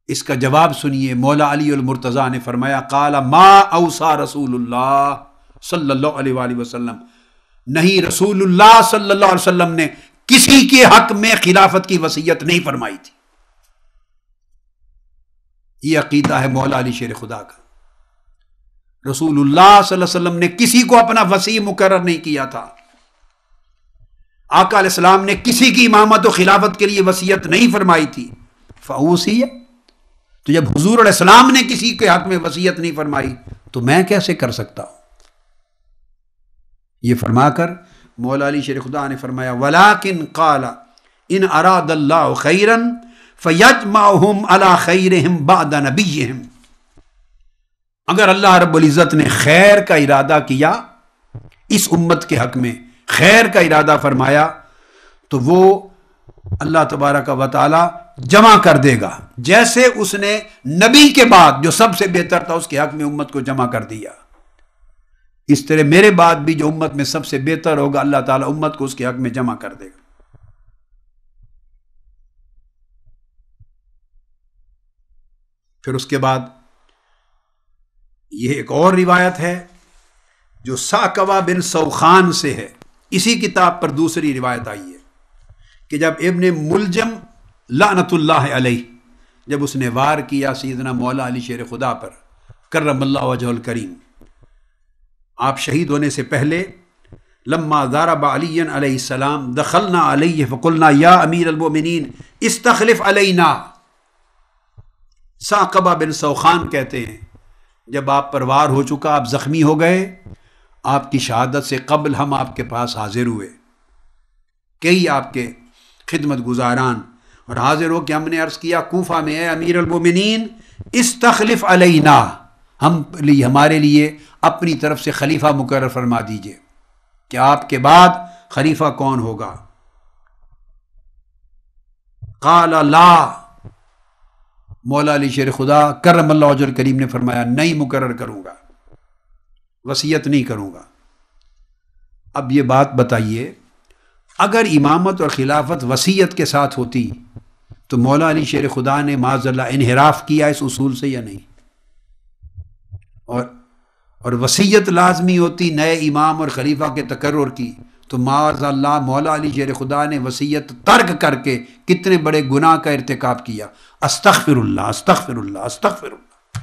اس کا جواب سنیے. مولا علی المرتضیٰ نے فرمایا قال ما اوصى رسول اللہ صلی اللہ علیہ وآلہ وسلم، نہیں رسول اللہ صلی اللہ علیہ وسلم نے کسی کے حق میں خلافت کی وصیت نہیں فرمائی تھی. یہ عقیدہ ہے مولا علی شیر خدا کا. رسول اللہ صلی اللہ علیہ وسلم نے کسی کو اپنا وصی مقرر نہیں کیا تھا. آقا علیہ السلام نے کسی کی امامت و خلافت کے لیے وصیت نہیں فرمائی تھی. فاوصی، تو جب حضور علیہ السلام نے کسی کے حق میں وصیت نہیں فرمائی تو میں کیسے کر سکتا ہوں؟ یہ فرما کر مولا علی شیر خدا نے فرمایا ولیکن قال ان اراد اللہ خیرا فیجمعہم علی خیرہم بعد نبیہم، اگر اللہ رب العزت نے خیر کا ارادہ کیا اس امت کے حق میں، خیر کا ارادہ فرمایا تو وہ اللہ تبارک و تعالی جمع کر دے گا، جیسے اس نے نبی کے بعد جو سب سے بہتر تھا اس کے حق میں امت کو جمع کر دیا، اس طرح میرے بعد بھی جو امت میں سب سے بہتر ہوگا اللہ تعالیٰ امت کو اس کے حق میں جمع کر دے گا. پھر اس کے بعد یہ ایک اور روایت ہے جو ساکوا بن سوخان سے ہے، اسی کتاب پر دوسری روایت آئی ہے کہ جب ابن ملجم لعنت اللہ علیہ جب اس نے وار کیا سیدنا مولا علی شیر خدا پر کرم اللہ وجہ الکریم، آپ شہید ہونے سے پہلے لما ضرب علی علیہ السلام دخلنا علیہ فقلنا یا امیر المؤمنین استخلف علینا. ثعقبہ بن سوخان کہتے ہیں جب آپ پر وار ہو چکا، آپ زخمی ہو گئے، آپ کی شہادت سے قبل ہم آپ کے پاس حاضر ہوئے، کئی آپ کے خدمت گزاران، اور حاضر ہو کہ ہم نے عرض کیا کوفہ میں، اے امیر المومنین استخلف علینا، ہمارے لیے اپنی طرف سے خلیفہ مقرر فرما دیجئے کہ آپ کے بعد خلیفہ کون ہوگا. قال لا، مولا علی شیر خدا کرم اللہ وجہ الکریم نے فرمایا نہیں مقرر کروں گا، وصیت نہیں کروں گا. اب یہ بات بتائیے، اگر امامت اور خلافت وصیت کے ساتھ ہوتی تو مولا علی شیر خدا نے معاذ اللہ انحراف کیا اس اصول سے یا نہیں؟ اور وصیت لازمی ہوتی نئے امام اور خلیفہ کے تقرر کی تو معاذ اللہ مولا علی شیر خدا نے وصیت ترک کر کے کتنے بڑے گناہ کا ارتکاب کیا. استغفر اللہ استغفر اللہ استغفر اللہ.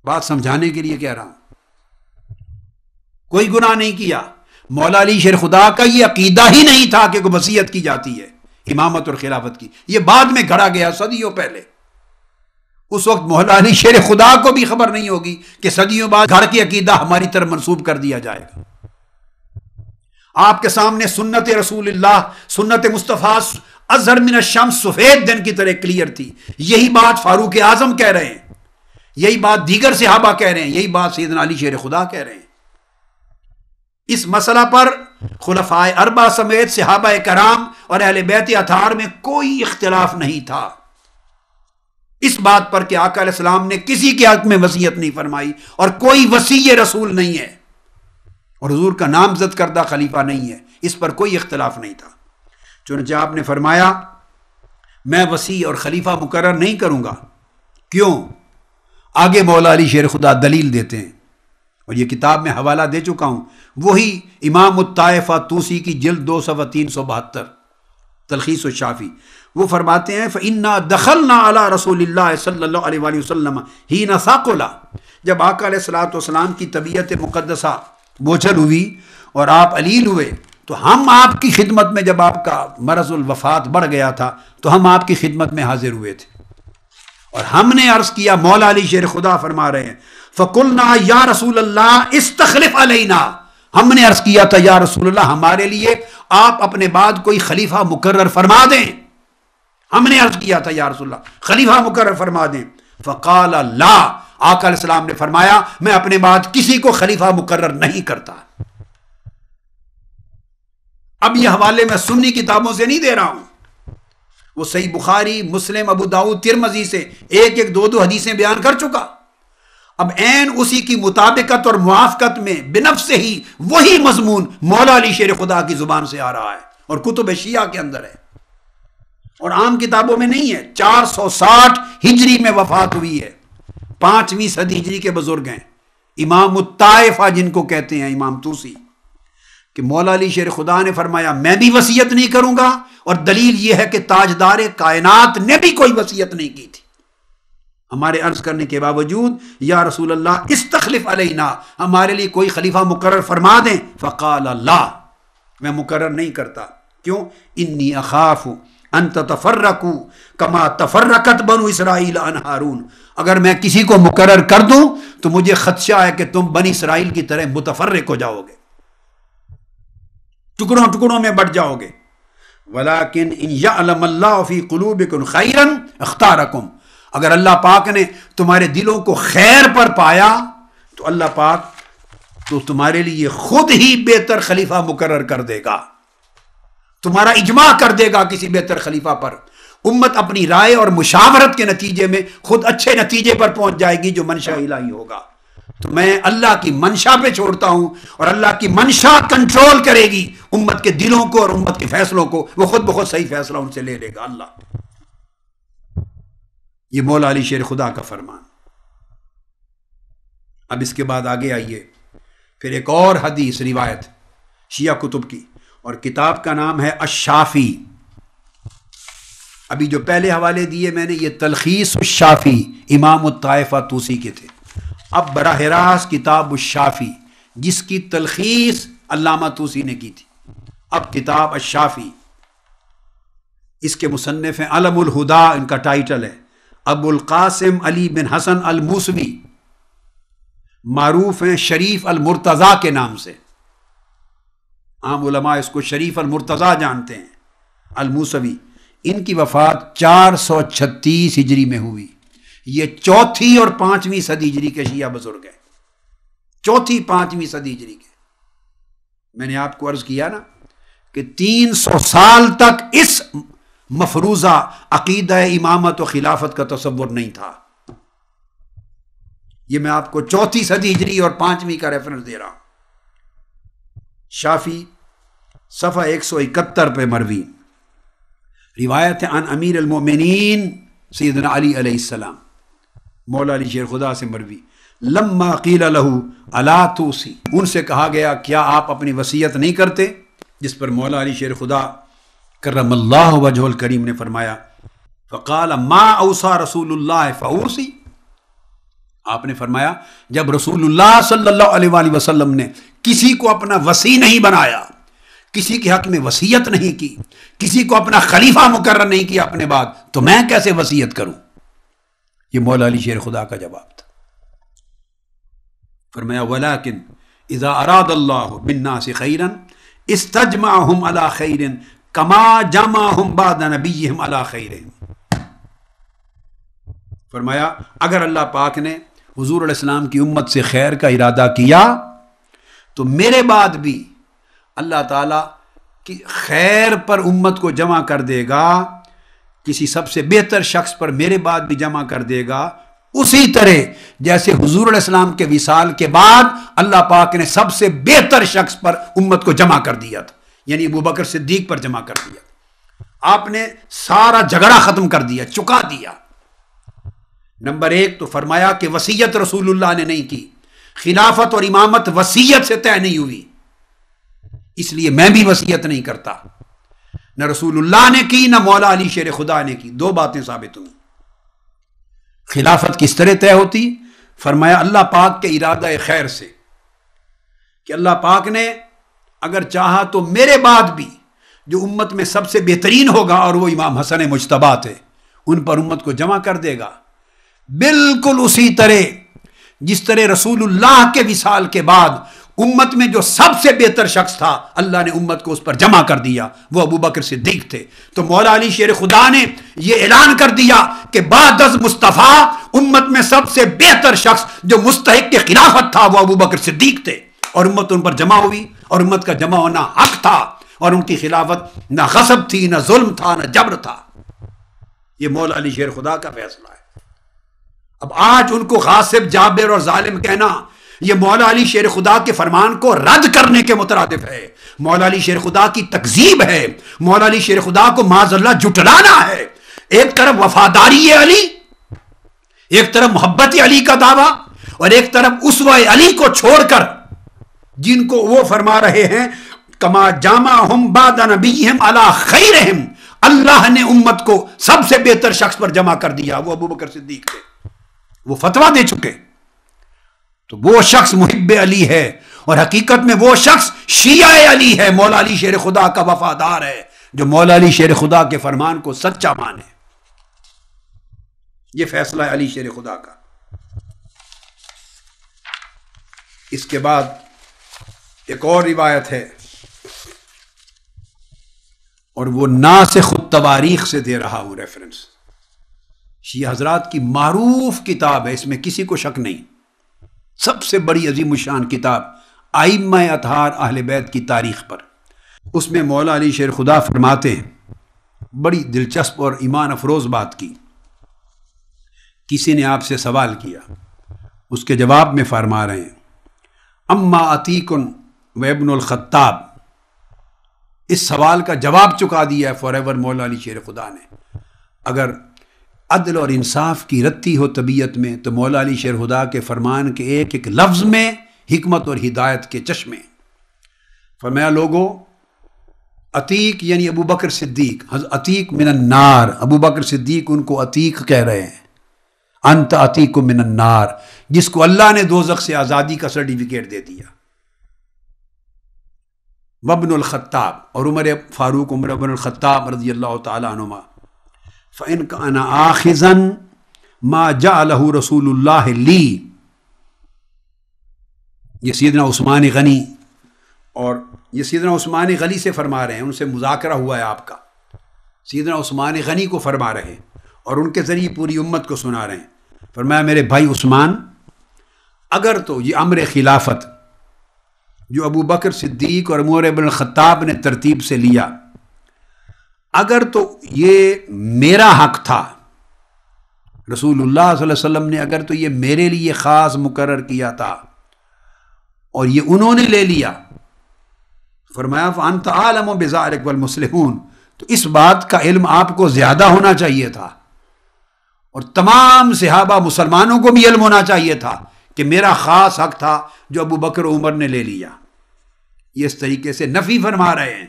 بات سمجھانے کے لیے کہہ رہا ہوں، کوئی گناہ نہیں کیا. مولا علی شیر خدا کا یہ عقیدہ ہی نہیں تھا کہ کوئی وصیت کی جاتی ہے امامت اور خلافت کی، یہ بعد میں گھڑا گیا صدیوں پہلے. اس وقت مولا علی شیر خدا کو بھی خبر نہیں ہوگی کہ صدیوں بعد گھر کی عقیدہ ہماری طرف منسوب کر دیا جائے گا. آپ کے سامنے سنت رسول اللہ، سنت مصطفیٰ اظہر من الشمس سفید دن کی طرح کلیئر تھی. یہی بات فاروق اعظم کہہ رہے ہیں، یہی بات دیگر صحابہ کہہ رہے ہیں، یہی بات سیدنا علی شیر خدا کہہ رہے ہیں. اس مسئلہ پر خلفائے اربعہ سمیت صحابہ کرام اور اہل بیت اطہار میں کوئی اختلاف نہیں تھا اس بات پر کہ آقا علیہ السلام نے کسی کے حق میں وصیت نہیں فرمائی اور کوئی وصی رسول نہیں ہے اور حضور کا نامزد کردہ خلیفہ نہیں ہے، اس پر کوئی اختلاف نہیں تھا. چنانچہ آپ نے فرمایا میں وصی اور خلیفہ مقرر نہیں کروں گا. کیوں؟ آگے مولا علی شیر خدا دلیل دیتے ہیں اور یہ کتاب میں حوالہ دے چکا ہوں، وہی امام الطائفہ طوسی کی جلد 2 صفحہ 372 تلخیص الشافی. وہ فرماتے ہیں فَإِنَّا دَخَلْنَا عَلَىٰ رَسُولِ اللَّهِ صلی اللہ علیہ وآلہ وسلم حِينَ ثَقُلَ، جب آقا علیہ السلام کی طبیعت مقدسہ بوجھل ہوئی اور آپ علیل ہوئے تو ہم آپ کی خدمت میں، جب آپ کا مرض الوفات بڑھ گیا تھا تو ہم آپ کی خدمت میں حاضر ہوئے تھے اور ہم نے عرض کیا، مولا علی شیر خدا فرما رہے ہیں فَقُلْنَا يَا رَسُولَ اللَّهِ اسْتَخْلِفْ عَلَيْنَا، ہم نے عرض کیا تھا یا رسول اللہ ہمارے لیے آپ اپنے بعد کوئی خلیفہ مقرر فرما دیں. ہم نے عرض کیا تھا یا رسول اللہ خلیفہ مقرر فرما دیں. فقال لا، آقا علیہ السلام نے فرمایا میں اپنے بعد کسی کو خلیفہ مقرر نہیں کرتا. اب یہ حوالے میں سنی کتابوں سے نہیں دے رہا ہوں، وہ صحیح بخاری، مسلم، ابو داؤد، ترمذی سے ایک 2 حدیثیں بیان کر چکا. اب عین اسی کی مطابقت اور موافقت میں بنفس ہی وہی مضمون مولا علی شیر خدا کی زبان سے آ رہا ہے اور کتب شیعہ کے اندر ہے اور عام کتابوں میں نہیں ہے. 460 ہجری میں وفات ہوئی ہے، 5ویں صدی ہجری کے بزرگ ہیں امام الطائفہ جن کو کہتے ہیں امام طوسی، کہ مولا علی شیر خدا نے فرمایا میں بھی وصیت نہیں کروں گا، اور دلیل یہ ہے کہ تاجدار کائنات نے بھی کوئی وصیت نہیں کی تھی. ہمارے عرض کرنے کے باوجود یا رسول اللہ استخلف علینا، ہمارے لیے کوئی خلیفہ مقرر فرما دیں. فقال لا، میں مقرر نہیں کرتا. کیوں؟ انی اخاف ان تتفرقوا کما تفرقت بنو اسرائیل عن ہارون، اگر میں کسی کو مقرر کر دوں تو مجھے خدشہ ہے کہ تم بنی اسرائیل کی طرح متفرق ہو جاؤ گے، ٹکڑوں ٹکڑوں میں بٹ جاؤ گے. ولیکن ان یعلم اللہ فی قلوبکم خیرا اختارکم، اگر اللہ پاک نے تمہارے دلوں کو خیر پر پایا تو اللہ پاک تو تمہارے لیے خود ہی بہتر خلیفہ مقرر کر دے گا، تمہارا اجماع کر دے گا کسی بہتر خلیفہ پر. امت اپنی رائے اور مشاورت کے نتیجے میں خود اچھے نتیجے پر پہنچ جائے گی جو منشا الہی ہوگا. تو میں اللہ کی منشا پہ چھوڑتا ہوں اور اللہ کی منشا کنٹرول کرے گی امت کے دلوں کو اور امت کے فیصلوں کو، وہ خود بخود صحیح فیصلہ ان سے لے لے گا اللہ. یہ مولا علی شیر خدا کا فرمان. اب اس کے بعد آگے آئیے، پھر ایک اور حدیث روایت شیعہ کتب کی، اور کتاب کا نام ہے الشافی. ابھی جو پہلے حوالے دیے میں نے یہ تلخیص الشافی امام الطائفہ طوسی کے تھے. اب براہ راست کتاب الشافی جس کی تلخیص علامہ طوسی نے کی تھی، اب کتاب الشافی، اس کے مصنف ہیں علم الہدا، ان کا ٹائٹل ہے، ابو القاسم علی بن حسن الموسوی، معروف ہیں شریف المرتضی کے نام سے، عام علماء اس کو شریف المرتضی جانتے ہیں، الموسوی۔ ان کی وفات 436 ہجری میں ہوئی۔ یہ چوتھی اور پانچویں صدی ہجری کے شیعہ بزرگ ہیں، چوتھی پانچویں صدی ہجری کے۔ میں نے آپ کو عرض کیا نا کہ 300 سال تک اس مفروضہ عقیدہ امامت و خلافت کا تصور نہیں تھا۔ یہ میں آپ کو چوتھی صدی ہجری اور پانچویں کا ریفرنس دے رہا ہوں۔ شافی صفحہ 171 پہ مروی روایت ہے، عن امیر المؤمنین سیدنا علی علیہ السلام، مولا علی شیر خدا سے مروی، لما قیل لہ الا توسی، ان سے کہا گیا کیا آپ اپنی وصیت نہیں کرتے؟ جس پر مولا علی شیر خدا کرم اللہ وجہ الکریم نے فرمایا، فقال ما اوصى رسول اللہ فاوصی، آپ نے فرمایا جب رسول اللہ صلی اللہ علیہ وآلہ وسلم نے کسی کو اپنا وصی نہیں بنایا، کسی کے حق میں وصیت نہیں کی، کسی کو اپنا خلیفہ مقرر نہیں کیا اپنے بعد، تو میں کیسے وصیت کروں؟ یہ مولا علی شیر خدا کا جواب تھا۔ فرمایا ولیکن اذا اراد اللہ بالناس خیرا استجمعهم علی خیر کما جمعهم بعد نبیہم علی خیر۔ فرمایا اگر اللہ پاک نے حضور علیہ السلام کی امت سے خیر کا ارادہ کیا تو میرے بعد بھی اللہ تعالیٰ کی خیر پر امت کو جمع کر دے گا، کسی سب سے بہتر شخص پر میرے بعد بھی جمع کر دے گا، اسی طرح جیسے حضور علیہ السلام کے وصال کے بعد اللہ پاک نے سب سے بہتر شخص پر امت کو جمع کر دیا تھا، یعنی ابو بکر صدیق پر جمع کر دیا۔ آپ نے سارا جھگڑا ختم کر دیا، چکا دیا۔ نمبر 1 تو فرمایا کہ وصیت رسول اللہ نے نہیں کی، خلافت اور امامت وصیت سے طے نہیں ہوئی، اس لیے میں بھی وصیت نہیں کرتا، نہ رسول اللہ نے کی نہ مولا علی شیر خدا نے کی۔ دو باتیں ثابت ہوئی۔ خلافت کس طرح طے ہوتی؟ فرمایا اللہ پاک کے ارادہ خیر سے، کہ اللہ پاک نے اگر چاہا تو میرے بعد بھی جو امت میں سب سے بہترین ہوگا اور وہ امام حسن مجتبیٰ تھے، ان پر امت کو جمع کر دے گا، بالکل اسی طرح جس طرح رسول اللہ کے وصال کے بعد امت میں جو سب سے بہتر شخص تھا اللہ نے امت کو اس پر جمع کر دیا، وہ ابو بکر صدیق تھے۔ تو مولا علی شیر خدا نے یہ اعلان کر دیا کہ بعد از مصطفیٰ امت میں سب سے بہتر شخص جو مستحق کے خلافت تھا وہ ابو بکر صدیق تھے، اور امت ان پر جمع ہوئی، اور امت کا جمع ہونا حق تھا، اور ان کی خلافت نہ غصب تھی، نہ ظلم تھا، نہ جبر تھا۔ یہ مولا علی شیر خدا کا فیصلہ ہے۔ اب آج ان کو غاصب، جابر اور ظالم کہنا یہ مولا علی شیر خدا کے فرمان کو رد کرنے کے مترادف ہے، مولا علی شیر خدا کی تکذیب ہے، مولا علی شیر خدا کو معاذ اللہ جھٹلانا ہے۔ ایک طرف وفاداری علی، ایک طرف محبت علی کا دعویٰ، اور ایک طرف اسوہ علی کو چھوڑ کر جن کو وہ فرما رہے ہیں کما جامعہم بعد نبیہم علی خیرہم، اللہ نے امت کو سب سے بہتر شخص پر جمع کر دیا، وہ ابو بکر صدیق تھے، وہ فتویٰ دے چکے۔ تو وہ شخص محب علی ہے، اور حقیقت میں وہ شخص شیعہ علی ہے، مولا علی شیر خدا کا وفادار ہے، جو مولا علی شیر خدا کے فرمان کو سچا مانے۔ یہ فیصلہ ہے علی شیر خدا کا۔ اس کے بعد ایک اور روایت ہے، اور وہ ناسخ التواریخ سے دے رہا ہوں ریفرنس، شیعہ حضرات کی معروف کتاب ہے، اس میں کسی کو شک نہیں، سب سے بڑی عظیم الشان کتاب ائمہ اطہار اہل بیت کی تاریخ پر۔ اس میں مولا علی شیر خدا فرماتے ہیں، بڑی دلچسپ اور ایمان افروز بات کی۔ کسی نے آپ سے سوال کیا، اس کے جواب میں فرما رہے ہیں، اما عتیق و ابن الخطاب، اس سوال کا جواب چکا دیا ہے فار ایور مولا علی شیر خدا نے۔ اگر عدل اور انصاف کی رتی ہو طبیعت میں تو مولا علی شیر خدا کے فرمان کے ایک ایک لفظ میں حکمت اور ہدایت کے چشمے۔ فرمایا لوگوں، عتیق یعنی ابو بکر صدیق، عتیق من النار، ابو بکر صدیق ان کو عتیق کہہ رہے ہیں، انت عتیق من النار، جس کو اللہ نے دوزخ سے آزادی کا سرٹیفکیٹ دے دیا. وابن الخطاب، اور عمر فاروق عمر ابن الخطاب رضی اللہ تعالی عنہما، فإن كان آخذا ما جعله رسول اللہ لی. یہ سیدنا عثمان غنی، اور یہ سیدنا عثمان غنی سے فرما رہے ہیں، ان سے مذاکرہ ہوا ہے آپ کا. سیدنا عثمان غنی کو فرما رہے ہیں اور ان کے ذریعے پوری امت کو سنا رہے ہیں. فرمایا میرے بھائی عثمان، اگر تو یہ امر خلافت جو ابو بکر صدیق اور عمر بن الخطاب نے ترتیب سے لیا، اگر تو یہ میرا حق تھا، رسول اللہ صلی اللہ علیہ وسلم نے اگر تو یہ میرے لیے خاص مقرر کیا تھا اور یہ انہوں نے لے لیا، فرمایا فأنت عالم بذلک والمسلمون، تو اس بات کا علم آپ کو زیادہ ہونا چاہیے تھا، اور تمام صحابہ مسلمانوں کو بھی علم ہونا چاہیے تھا کہ میرا خاص حق تھا جو ابو بکر و عمر نے لے لیا. یہ اس طریقے سے نفی فرما رہے ہیں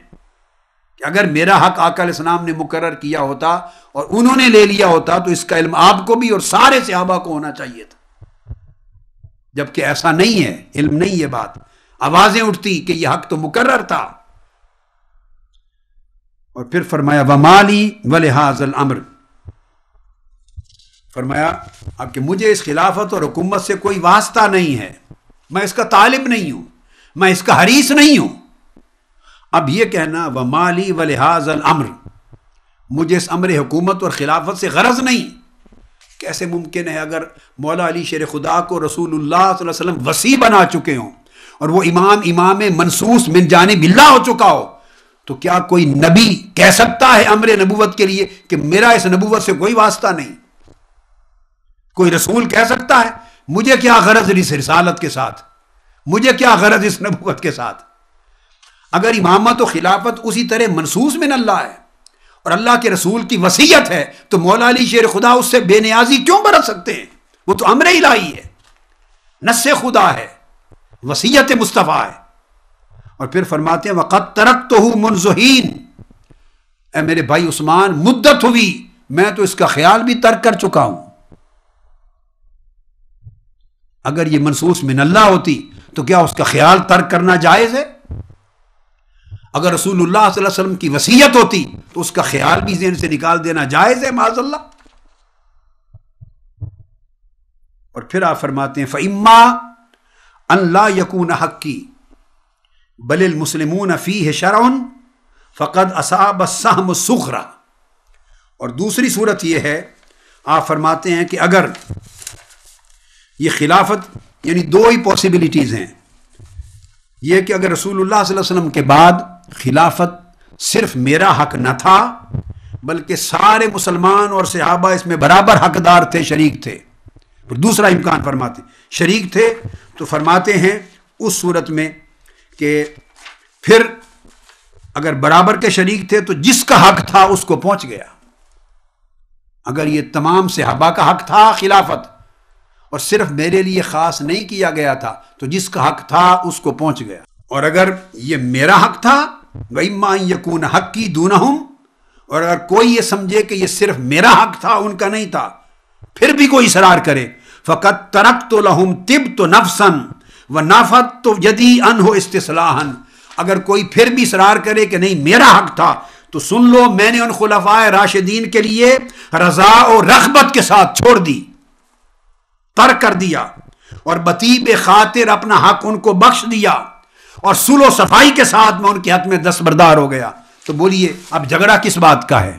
کہ اگر میرا حق آقا علیہ السلام نے مقرر کیا ہوتا اور انہوں نے لے لیا ہوتا تو اس کا علم آپ کو بھی اور سارے صحابہ کو ہونا چاہیے تھا. جبکہ ایسا نہیں ہے، علم نہیں یہ بات. آوازیں اٹھتی کہ یہ حق تو مقرر تھا. اور پھر فرمایا ومالی ولہذا الامر، فرمایا اب کہ مجھے اس خلافت اور حکومت سے کوئی واسطہ نہیں ہے، میں اس کا طالب نہیں ہوں، میں اس کا حریص نہیں ہوں. اب یہ کہنا ومالی ولہذا الامر، مجھے اس امر حکومت اور خلافت سے غرض نہیں، کیسے ممکن ہے اگر مولا علی شیر خدا کو رسول اللہ صلی اللہ علیہ وسلم وصی بنا چکے ہوں اور وہ امام منصوص من جانب اللہ ہو چکا ہو، تو کیا کوئی نبی کہہ سکتا ہے امر نبوت کے لیے کہ میرا اس نبوت سے کوئی واسطہ نہیں؟ کوئی رسول کہہ سکتا ہے مجھے کیا غرض اس رسالت کے ساتھ، مجھے کیا غرض اس نبوت کے ساتھ؟ اگر امامت و خلافت اسی طرح منصوص من اللہ ہے اور اللہ کے رسول کی وصیت ہے تو مولا علی شیر خدا اس سے بے نیازی کیوں برت سکتے ہیں؟ وہ تو امر الہی ہے، نص خدا ہے، وصیت مصطفیٰ ہے. اور پھر فرماتے ہیں وقد ترکتہ منذ حین، اے میرے بھائی عثمان مدت ہوئی میں تو اس کا خیال بھی ترک کر چکا ہوں. اگر یہ منصوص من اللہ ہوتی تو کیا اس کا خیال ترک کرنا جائز ہے؟ اگر رسول اللہ صلی اللہ علیہ وسلم کی وصیت ہوتی تو اس کا خیال بھی ذہن سے نکال دینا جائز ہے معاذ اللہ. اور پھر آپ فرماتے ہیں فَإِمَّا أَن لَا يَكُونَ حَقِّي بَلِ الْمُسْلِمُونَ فِيهِ شَرْعٌ فَقَدْ أَصَابَ السَّهْمُ الصُّغْرَى. اور دوسری صورت یہ ہے، آپ فرماتے ہیں کہ اگر یہ خلافت، یعنی دو ہی پاسبلٹیز ہیں، یہ کہ اگر رسول اللہ صلی اللہ علیہ وسلم کے بعد خلافت صرف میرا حق نہ تھا بلکہ سارے مسلمان اور صحابہ اس میں برابر حقدار تھے، شریک تھے. اور دوسرا امکان فرماتے شریک تھے تو فرماتے ہیں اس صورت میں کہ پھر اگر برابر کے شریک تھے تو جس کا حق تھا اس کو پہنچ گیا. اگر یہ تمام صحابہ کا حق تھا خلافت اور صرف میرے لیے خاص نہیں کیا گیا تھا تو جس کا حق تھا اس کو پہنچ گیا. اور اگر یہ میرا حق تھا وَإِمَّا أَن يَكُونَ حَقِّي دُونَهُمْ، اور اگر کوئی یہ سمجھے کہ یہ صرف میرا حق تھا ان کا نہیں تھا، پھر بھی کوئی اصرار کرے فَقَدْ تَرَكْتُ لَهُمْ تِبْتُ نَفْسًا وَنَفَدْتُ يَدِي عَنْهُ اسْتِصْلَاحًا. اگر کوئی پھر بھی اصرار کرے کہ نہیں میرا حق تھا تو سن لو میں نے ان خلفاء راشدین کے لیے رضا اور رغبت کے ساتھ چھوڑ دی، ترک کر دیا، اور بطیب خاطر اپنا حق ان کو بخش دیا، اور صلح و صفائی کے ساتھ میں ان کے حق میں دستبردار ہو گیا. تو بولیے اب جھگڑا کس بات کا ہے؟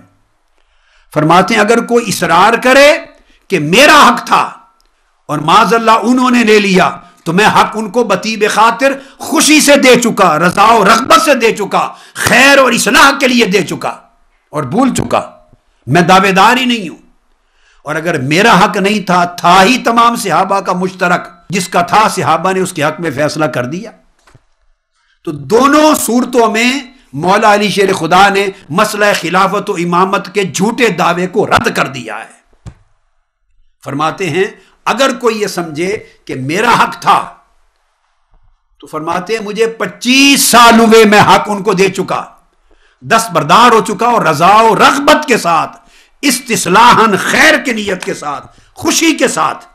فرماتے ہیں اگر کوئی اصرار کرے کہ میرا حق تھا اور معاذ اللہ انہوں نے لے لیا تو میں حق ان کو بطیب خاطر خوشی سے دے چکا، رضا و رغبت سے دے چکا، خیر اور اصلاح کے لیے دے چکا اور بھول چکا، میں دعوے دار ہی نہیں ہوں. اور اگر میرا حق نہیں تھا، تھا ہی تمام صحابہ کا مشترک، جس کا تھا صحابہ نے اس کے حق میں فیصلہ کر دیا. تو دونوں صورتوں میں مولا علی شیر خدا نے مسئلہ خلافت و امامت کے جھوٹے دعوے کو رد کر دیا ہے. فرماتے ہیں اگر کوئی یہ سمجھے کہ میرا حق تھا تو فرماتے ہیں مجھے 25 سال ہوئے میں حق ان کو دے چکا، دستبردار ہو چکا، اور رضا و رغبت کے ساتھ، استصلاحاً خیر کی نیت کے ساتھ، خوشی کے ساتھ،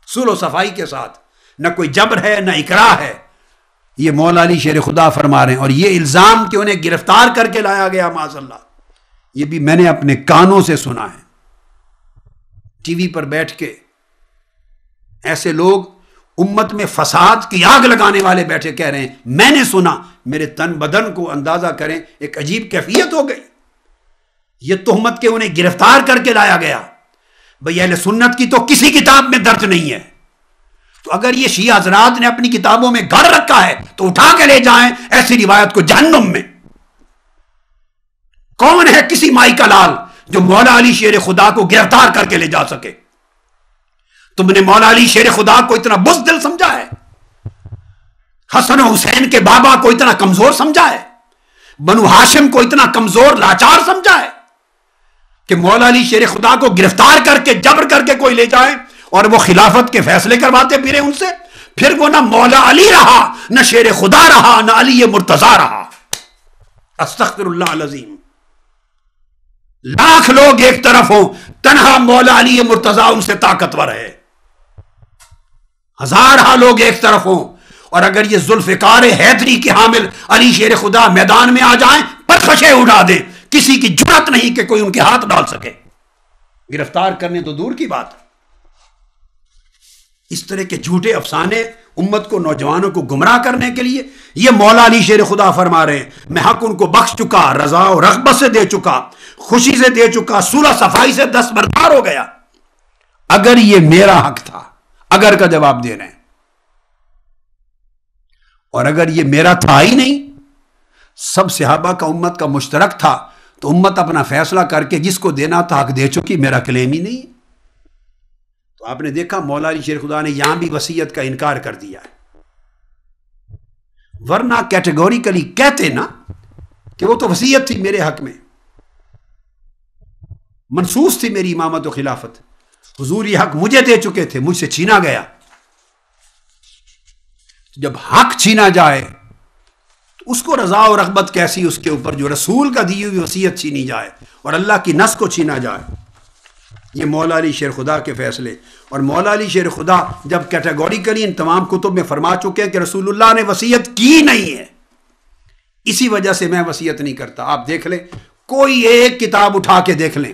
صلح و صفائی کے ساتھ، نہ کوئی جبر ہے نہ اکراہ ہے. یہ مولا علی شیر خدا فرما رہے ہیں. اور یہ الزام کہ انہیں گرفتار کر کے لایا گیا معاذ اللہ، یہ بھی میں نے اپنے کانوں سے سنا ہے. ٹی وی پر بیٹھ کے ایسے لوگ امت میں فساد کی آگ لگانے والے بیٹھے کہہ رہے ہیں میں نے سنا. میرے تن بدن کو اندازہ کریں، ایک عجیب کیفیت ہو گئی. یہ تہمت کہ انہیں گرفتار کر کے لایا گیا. بھئی اہل سنت کی تو کسی کتاب میں درج نہیں ہے. تو اگر یہ شیعہ حضرات نے اپنی کتابوں میں گھر رکھا ہے تو اٹھا کے لے جائیں ایسی روایت کو جہنم میں. کون ہے کسی مائی کا لال جو مولا علی شیر خدا کو گرفتار کر کے لے جا سکے؟ تم نے مولا علی شیر خدا کو اتنا بزدل سمجھا ہے؟ حسن و حسین کے بابا کو اتنا کمزور سمجھا ہے؟ بنو ہاشم کو اتنا کمزور لاچار سمجھا ہے کہ مولا علی شیر خدا کو گرفتار کر کے جبر کر کے کوئی لے جائے اور وہ خلافت کے فیصلے کرواتے پھرے ان سے؟ پھر وہ نہ مولا علی رہا، نہ شیر خدا رہا، نہ علی مرتضی رہا. استغفر اللہ العظیم. لاکھ لوگ ایک طرف ہوں، تنہا مولا علی مرتضی ان سے طاقتور ہے. ہزارہ لوگ ایک طرف ہوں، اور اگر یہ ذوالفقار حیدری کے حامل علی شیر خدا میدان میں آ جائیں پرخشیں اڑا دیں. کسی کی جرات نہیں کہ کوئی ان کے ہاتھ ڈال سکے. گرفتار کرنے تو دور کی بات. اس طرح کے جھوٹے افسانے امت کو، نوجوانوں کو گمراہ کرنے کے لیے یہ مولا علی شیر خدا فرما رہے ہیں میں حق ان کو بخش چکا، رضا و رغبت سے دے چکا، خوشی سے دے چکا، صلح صفائی سے دستبردار ہو گیا. اگر یہ میرا حق تھا، اگر کا جواب دے رہے ہیں، اور اگر یہ میرا تھا ہی نہیں، سب صحابہ کا امت کا مشترک تھا، تو امت اپنا فیصلہ کر کے جس کو دینا تھا حق دے چکی. میرا کلیم ہی نہیں. تو آپ نے دیکھا مولا علی شیر خدا نے یہاں بھی وصیت کا انکار کر دیا ہے. ورنہ کیٹیگوریکلی کہتے نا کہ وہ تو وصیت تھی میرے حق میں، منصوص تھی میری امامت و خلافت، حضور یہ حق مجھے دے چکے تھے، مجھ سے چھینا گیا. جب حق چھینا جائے تو اس کو رضا و رغبت کیسی اس کے اوپر جو رسول کا دی ہوئی وصیت چھینی جائے اور اللہ کی نص کو چھینا جائے. یہ مولا علی شیر خدا کے فیصلے. اور مولا علی شیر خدا جب کیٹیگوریکلی ان تمام کتب میں فرما چکے ہیں کہ رسول اللہ نے وصیت کی نہیں ہے، اسی وجہ سے میں وصیت نہیں کرتا. آپ دیکھ لیں، کوئی ایک کتاب اٹھا کے دیکھ لیں،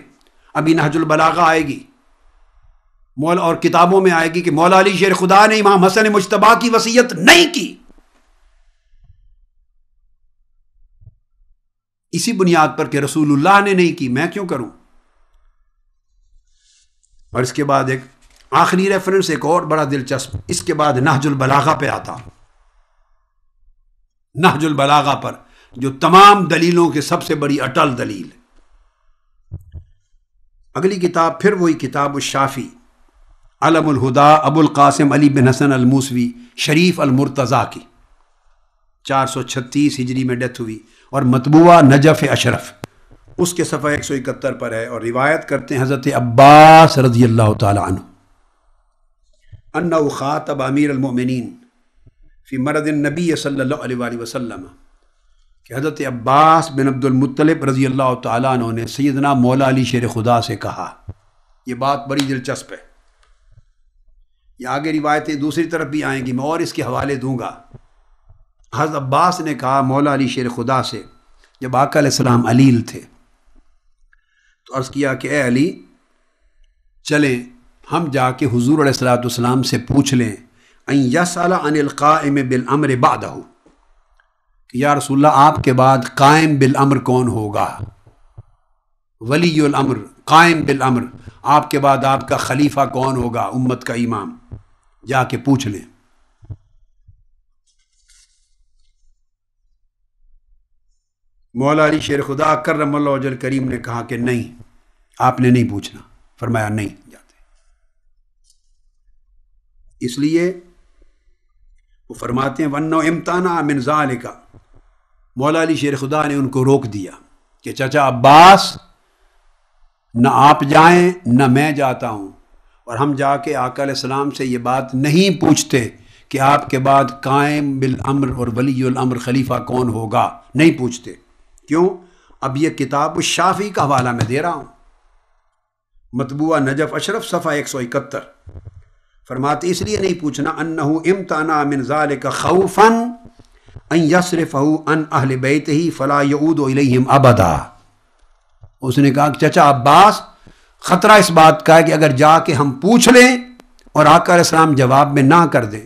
ابھی نہج البلاغہ آئے گی مولا، اور کتابوں میں آئے گی کہ مولا علی شیر خدا نے امام حسن مجتبی کی وصیت نہیں کی. اسی بنیاد پر کہ رسول اللہ نے نہیں کی، میں کیوں کروں؟ اور اس کے بعد ایک آخری ریفرنس ایک اور بڑا دلچسپ، اس کے بعد نہج البلاغہ پہ آتا. نہج البلاغہ پر جو تمام دلیلوں کے سب سے بڑی اٹل دلیل. اگلی کتاب پھر وہی کتاب الشافی، علم الہدا ابو القاسم علی بن حسن الموسوی شریف المرتضی کی، 436 ہجری میں ڈیتھ ہوئی، اور مطبوعہ نجف اشرف اس کے صفحہ 171 پر ہے. اور روایت کرتے ہیں حضرت عباس رضی اللہ تعالی عنہ انہ خاطب امیر المؤمنین فی مرض النبی صلی اللہ علیہ وآلہ وسلم، کہ حضرت عباس بن عبد المطلب رضی اللہ تعالیٰ عنہ نے سیدنا مولا علی شیر خدا سے کہا. یہ بات بڑی دلچسپ ہے. یہ آگے روایتیں دوسری طرف بھی آئیں گی، میں اور اس کے حوالے دوں گا. حضرت عباس نے کہا مولا علی شیر خدا سے، جب آقا علیہ السلام علیل تھے، تو عرض کیا کہ اے علی، چلیں ہم جا کے حضور علیہ السلام سے پوچھ لیں ان یسأل عن القائم بالامر بعدہ، کہ یا رسول اللہ آپ کے بعد قائم بالامر کون ہوگا؟ ولی الامر، قائم بالامر، آپ کے بعد آپ کا خلیفہ کون ہوگا، امت کا امام؟ جا کے پوچھ لیں. مولا علی شیر خدا کرم اللہ وجہ کریم نے کہا کہ نہیں، آپ نے نہیں پوچھنا. فرمایا نہیں جاتے. اس لیے وہ فرماتے ہیں وَأَنَّهُ امْتَنَعَ مِنْ ذَلِكَ، مولا علی شیر خدا نے ان کو روک دیا کہ چچا عباس، نہ آپ جائیں نہ میں جاتا ہوں، اور ہم جا کے آقا علیہ السلام سے یہ بات نہیں پوچھتے کہ آپ کے بعد قائم بالامر اور ولی الامر خلیفہ کون ہوگا، نہیں پوچھتے. کیوں؟ اب یہ کتاب الشافی کا حوالہ میں دے رہا ہوں. مطبوعہ نجف اشرف صفحہ 171 فرماتے اس لیے نہیں پوچھنا انہو امتنع من ذالک خوفا ان یصرفہ عن اہل بیتہ فلا یعود الیہم ابدا۔ اس نے کہا کہ چچا عباس خطرہ اس بات کا ہے کہ اگر جا کے ہم پوچھ لیں اور آقا علیہ السلام جواب میں نہ کر دیں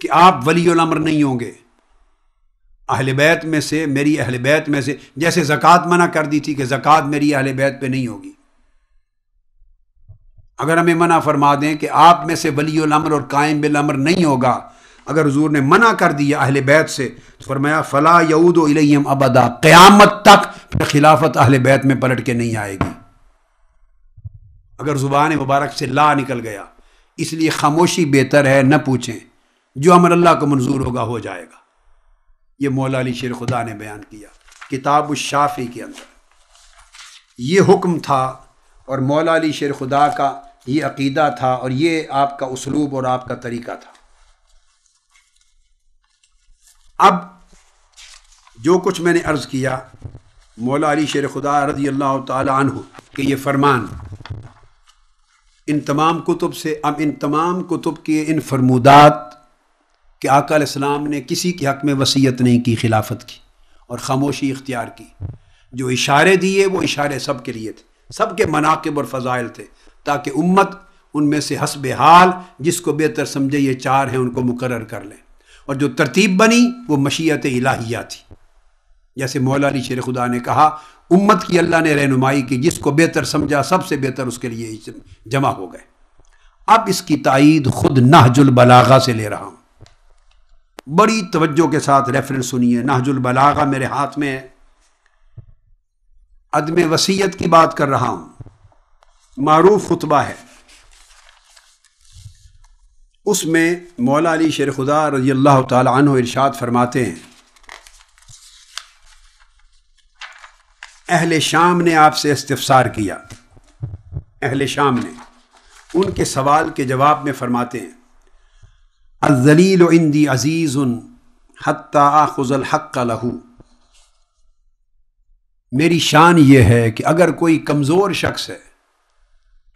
کہ آپ ولی الامر نہیں ہوں گے، اہل بیت میں سے، میری اہل بیت میں سے، جیسے زکوٰۃ منع کر دی تھی کہ زکوٰۃ میری اہل بیت پہ نہیں ہوگی، اگر ہمیں منع فرما دیں کہ آپ میں سے ولی الامر اور قائم بالامر نہیں ہوگا، اگر حضور نے منع کر دیا اہل بیت سے تو فرمایا فلا یعود الیہم ابدا، قیامت تک پھر خلافت اہل بیت میں پلٹ کے نہیں آئے گی۔ اگر زبان مبارک سے لا نکل گیا، اس لیے خاموشی بہتر ہے، نہ پوچھیں، جو امر اللہ کو منظور ہوگا ہو جائے گا۔ یہ مولا علی شیر خدا نے بیان کیا کتاب الشافی کے اندر، یہ حکم تھا اور مولا علی شیر خدا کا یہ عقیدہ تھا اور یہ آپ کا اسلوب اور آپ کا طریقہ تھا۔ اب جو کچھ میں نے عرض کیا مولا علی شیر خدا رضی اللہ تعالی عنہ کہ یہ فرمان ان تمام کتب سے، اب ان تمام کتب کے ان فرمودات کہ آقا علیہ السلام نے کسی کے حق میں وصیت نہیں کی خلافت کی اور خاموشی اختیار کی، جو اشارے دیے وہ اشارے سب کے لیے تھے، سب کے مناقب اور فضائل تھے، تاکہ امت ان میں سے حسب حال جس کو بہتر سمجھے یہ چار ہیں ان کو مقرر کر لیں، اور جو ترتیب بنی وہ مشیت الہیہ تھی۔ جیسے مولا علی شیر خدا نے کہا امت کی اللہ نے رہنمائی کی، جس کو بہتر سمجھا سب سے بہتر اس کے لیے جمع ہو گئے۔ اب اس کی تائید خود نہج البلاغہ سے لے رہا ہوں، بڑی توجہ کے ساتھ ریفرنس سنیے۔ نہج البلاغہ میرے ہاتھ میں ہے، عدم وصیت کی بات کر رہا ہوں، معروف خطبہ ہے، اس میں مولا علی شیر خدا رضی اللہ تعالی عنہ ارشاد فرماتے ہیں اہل شام نے آپ سے استفسار کیا، اہل شام نے ان کے سوال کے جواب میں فرماتے ہیں الذلیل عندی عزیز حتی آخذ الحق لہ، میری شان یہ ہے کہ اگر کوئی کمزور شخص ہے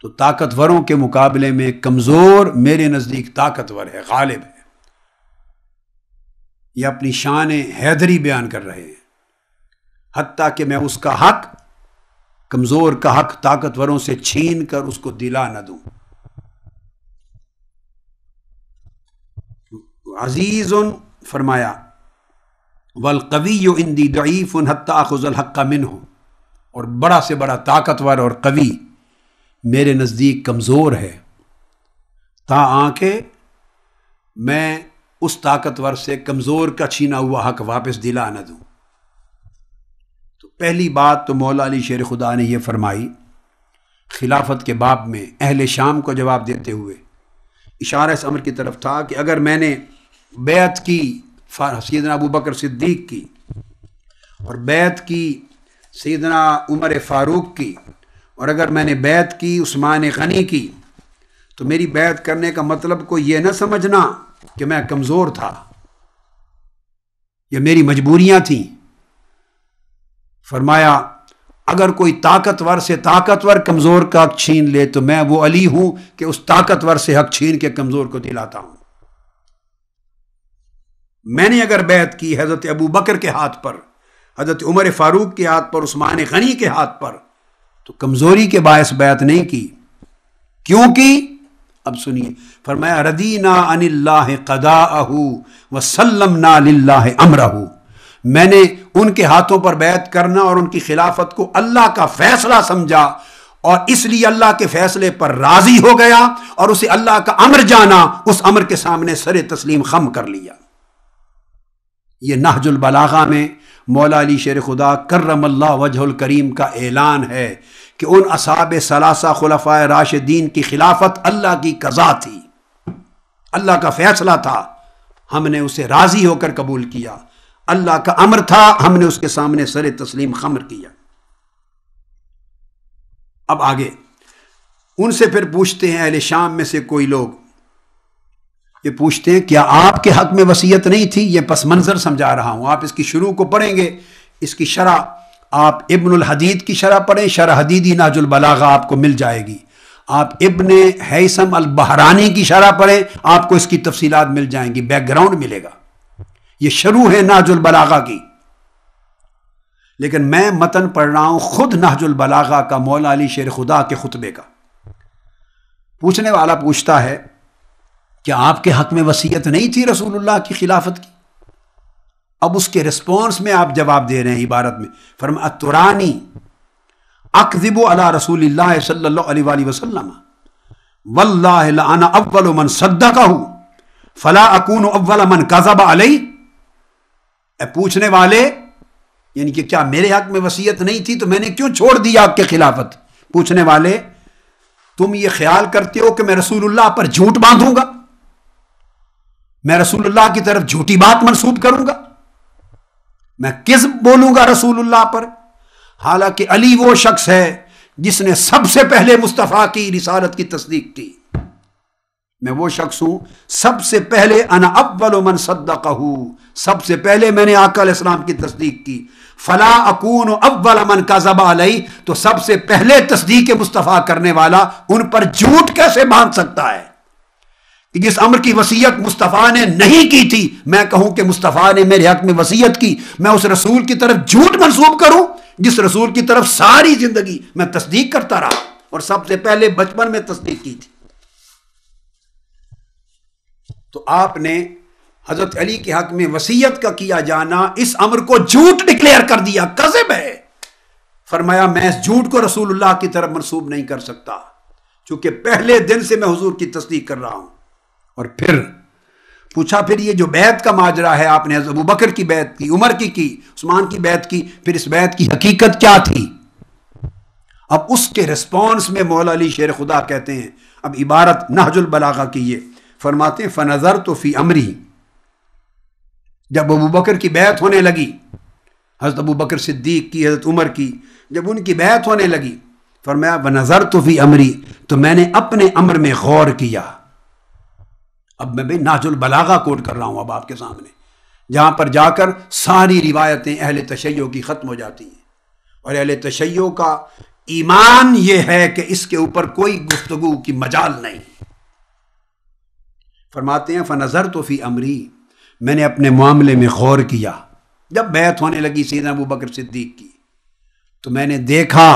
تو طاقتوروں کے مقابلے میں کمزور میرے نزدیک طاقتور ہے، غالب ہے۔ یہ اپنی شان حیدری بیان کر رہے ہیں، حتیٰ کہ میں اس کا حق، کمزور کا حق طاقتوروں سے چھین کر اس کو دلا نہ دوں۔ عزیز فرمایا والقوی عندی ضعیف حتی آخذ الحق منہ، اور بڑا سے بڑا طاقتور اور قوی میرے نزدیک کمزور ہے، تاں کہ میں اس طاقتور سے کمزور کا چھینا ہوا حق واپس دلا نہ دوں۔ تو پہلی بات تو مولا علی شیر خدا نے یہ فرمائی خلافت کے باب میں اہل شام کو جواب دیتے ہوئے، اشارہ اس امر کی طرف تھا کہ اگر میں نے بیعت کی سیدنا ابو بکر صدیق کی اور بیعت کی سیدنا عمر فاروق کی، اور اگر میں نے بیعت کی عثمان غنی کی، تو میری بیعت کرنے کا مطلب کو یہ نہ سمجھنا کہ میں کمزور تھا یا میری مجبوریاں تھیں۔ فرمایا اگر کوئی طاقتور سے طاقتور کمزور کا حق چھین لے تو میں وہ علی ہوں کہ اس طاقتور سے حق چھین کے کمزور کو دلاتا ہوں۔ میں نے اگر بیعت کی حضرت ابو بکر کے ہاتھ پر، حضرت عمر فاروق کے ہاتھ پر، عثمان غنی کے ہاتھ پر، تو کمزوری کے باعث بیعت نہیں کی۔ کیوں کی؟ اب سنیے، فرمایا رضینا عن اللہ قضاءہ وسلمنا للہ امرہ، میں نے ان کے ہاتھوں پر بیعت کرنا اور ان کی خلافت کو اللہ کا فیصلہ سمجھا، اور اس لیے اللہ کے فیصلے پر راضی ہو گیا اور اسے اللہ کا امر جانا، اس امر کے سامنے سر تسلیم خم کر لیا۔ یہ نہج البلاغہ میں مولا علی شیر خدا کرم اللہ وجہ الکریم کا اعلان ہے کہ ان اصحاب ثلاثہ خلفاء راشدین کی خلافت اللہ کی قضا تھی، اللہ کا فیصلہ تھا، ہم نے اسے راضی ہو کر قبول کیا، اللہ کا امر تھا، ہم نے اس کے سامنے سر تسلیم خمر کیا۔ اب آگے ان سے پھر پوچھتے ہیں اہل شام میں سے کوئی لوگ، یہ پوچھتے ہیں کیا آپ کے حق میں وصیت نہیں تھی؟ یہ پس منظر سمجھا رہا ہوں، آپ اس کی شروع کو پڑھیں گے، اس کی شرح آپ ابن الحدید کی شرح پڑھیں، شرح حدیدی نہج البلاغہ آپ کو مل جائے گی. آپ ابن حیثم البحرانی کی شرح پڑھیں، آپ کو اس کی تفصیلات مل جائیں گی، بیک گراؤنڈ ملے گا. یہ شروع ہے نہج البلاغہ کی. لیکن میں متن پڑھ رہا ہوں خود نہج البلاغہ کا، مولا علی شیر خدا کے خطبے کا. پوچھنے والا پوچھتا ہے کہ آپ کے حق میں وصیت نہیں تھی رسول اللہ کی خلافت کی؟ اب اس کے رسپانس میں آپ جواب دے رہے ہیں عبارت میں. فرمایا اترانی اکذب علی رسول اللہ صلی اللہ علیہ وآلہ وسلم واللہ لانا اول من صدقہ فلا اکون اول من کذب علیہ. اے پوچھنے والے، یعنی کہ کیا میرے حق میں وصیت نہیں تھی تو میں نے کیوں چھوڑ دی آپ کے خلافت؟ پوچھنے والے، تم یہ خیال کرتے ہو کہ میں رسول اللہ پر جھوٹ باندھوں گا؟ میں رسول اللہ کی طرف جھوٹی بات منسوب کروں گا؟ میں کذب بولوں گا رسول اللہ پر؟ حالانکہ علی وہ شخص ہے جس نے سب سے پہلے مصطفیٰ کی رسالت کی تصدیق کی. میں وہ شخص ہوں سب سے پہلے، انا اول من صدقہ، سب سے پہلے میں نے آقا علیہ السلام کی تصدیق کی. فلا اکون اول من کذب علیہ، تو سب سے پہلے تصدیق مصطفیٰ کرنے والا ان پر جھوٹ کیسے باندھ سکتا ہے؟ کہ جس امر کی وصیت مصطفیٰ نے نہیں کی تھی، میں کہوں کہ مصطفیٰ نے میرے حق میں وصیت کی، میں اس رسول کی طرف جھوٹ منسوب کروں جس رسول کی طرف ساری زندگی میں تصدیق کرتا رہا اور سب سے پہلے بچپن میں تصدیق کی تھی. تو آپ نے حضرت علی کے حق میں وصیت کا کیا جانا اس امر کو جھوٹ ڈکلیئر کر دیا، کذب ہے. فرمایا میں اس جھوٹ کو رسول اللہ کی طرف منسوب نہیں کر سکتا، چونکہ پہلے دن سے میں حضور کی تصدیق کر رہا ہوں. اور پھر پوچھا پھر یہ جو بیعت کا ماجرا ہے، آپ نے ابو بکر کی بیعت کی، عمر کی عثمان کی بیعت کی، پھر اس بیعت کی حقیقت کیا تھی؟ اب اس کے ریسپانس میں مولا علی شیر خدا کہتے ہیں، اب عبارت نہج البلاغہ کی یہ فرماتے ہیں فنظرت فی امری. جب ابو بکر کی بیعت ہونے لگی، حضرت ابو بکر صدیق کی، حضرت عمر کی، جب ان کی بیعت ہونے لگی، فرمایا ونظرت فی امری، تو میں نے اپنے امر میں غور کیا. اب میں نہج البلاغہ کوٹ کر رہا ہوں اب آپ کے سامنے، جہاں پر جا کر ساری روایتیں اہل تشیع کی ختم ہو جاتی ہیں. اور اہل تشیع کا ایمان یہ ہے کہ اس کے اوپر کوئی گفتگو کی مجال نہیں. فرماتے ہیں فنظرت فی امری، میں نے اپنے معاملے میں غور کیا. جب بیعت ہونے لگی سیدنا ابو بکر صدیق کی، تو میں نے دیکھا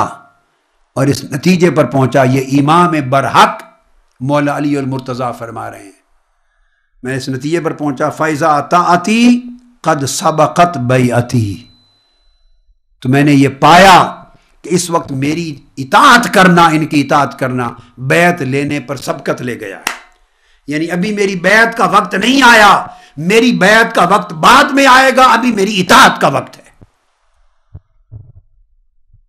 اور اس نتیجے پر پہنچا، یہ امام برحق مولا علی المرتضیٰ فرما رہے ہیں، میں اس نتیجے پر پہنچا فَإِذَا طَاعَتِي قَدْ سَبَقَتْ بَيْعَتِي، تو میں نے یہ پایا کہ اس وقت میری اطاعت کرنا، ان کی اطاعت کرنا بیعت لینے پر سبقت لے گیا ہے. یعنی ابھی میری بیعت کا وقت نہیں آیا، میری بیعت کا وقت بعد میں آئے گا، ابھی میری اطاعت کا وقت ہے.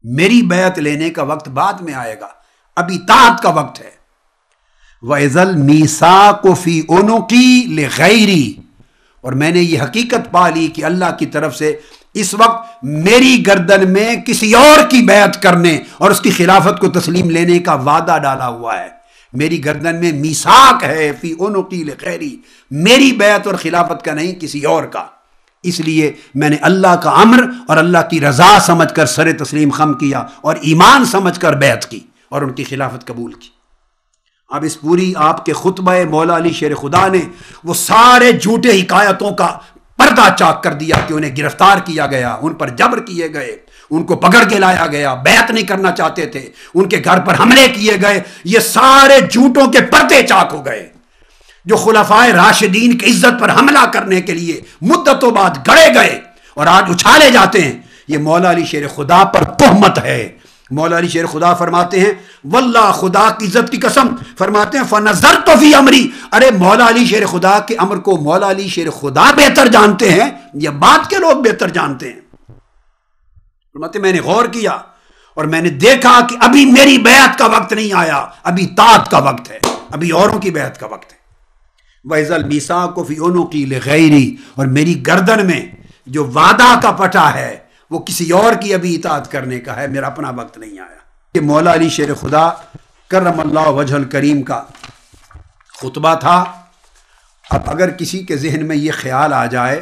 میری بیعت لینے کا وقت بعد میں آئے گا، ابھی اطاعت کا وقت ہے. وَإِذَا الْمِيثَاقُ فِي عُنُقِي لِغَيْرِي، اور میں نے یہ حقیقت پا لی کہ اللہ کی طرف سے اس وقت میری گردن میں کسی اور کی بیعت کرنے اور اس کی خلافت کو تسلیم لینے کا وعدہ ڈالا ہوا ہے. میری گردن میں میثاق ہے فی عنقی لغیری، میری بیعت اور خلافت کا نہیں، کسی اور کا. اس لیے میں نے اللہ کا امر اور اللہ کی رضا سمجھ کر سر تسلیم خم کیا اور ایمان سمجھ کر بیعت کی اور ان کی خلافت قبول کی. اب اس پوری آپ کے خطبہ مولا علی شیر خدا نے وہ سارے جھوٹے حکایتوں کا پردہ چاک کر دیا کہ انہیں گرفتار کیا گیا، ان پر جبر کیے گئے، ان کو پکڑ کے لایا گیا، بیعت نہیں کرنا چاہتے تھے، ان کے گھر پر حملے کیے گئے. یہ سارے جھوٹوں کے پردے چاک ہو گئے جو خلفائے راشدین کی عزت پر حملہ کرنے کے لیے مدتوں بعد گڑے گئے اور آج اچھالے جاتے ہیں. یہ مولا علی شیر خدا پر تہمت ہے. مولا علی شیر خدا فرماتے ہیں واللہ، خدا کی عزت کی قسم، فرماتے ہیں فنظرت فی امری. ارے مولا علی شیر خدا کے امر کو مولا علی شیر خدا بہتر جانتے ہیں یا بعد کے لوگ بہتر جانتے ہیں؟ فرماتے ہیں میں نے غور کیا اور میں نے دیکھا کہ ابھی میری بیعت کا وقت نہیں آیا، ابھی طاعت کا وقت ہے، ابھی اوروں کی بیعت کا وقت ہے. وَإِذَا الْمِيثَاقُ فِي عُنُقِي لِغَيْرِي، اور میری گردن میں جو وعدہ کا پٹا ہے وہ کسی اور کی ابھی اطاعت کرنے کا ہے، میرا اپنا وقت نہیں آیا. یہ مولا علی شیر خدا کرم اللہ وجہ الکریم کا خطبہ تھا. اب اگر کسی کے ذہن میں یہ خیال آ جائے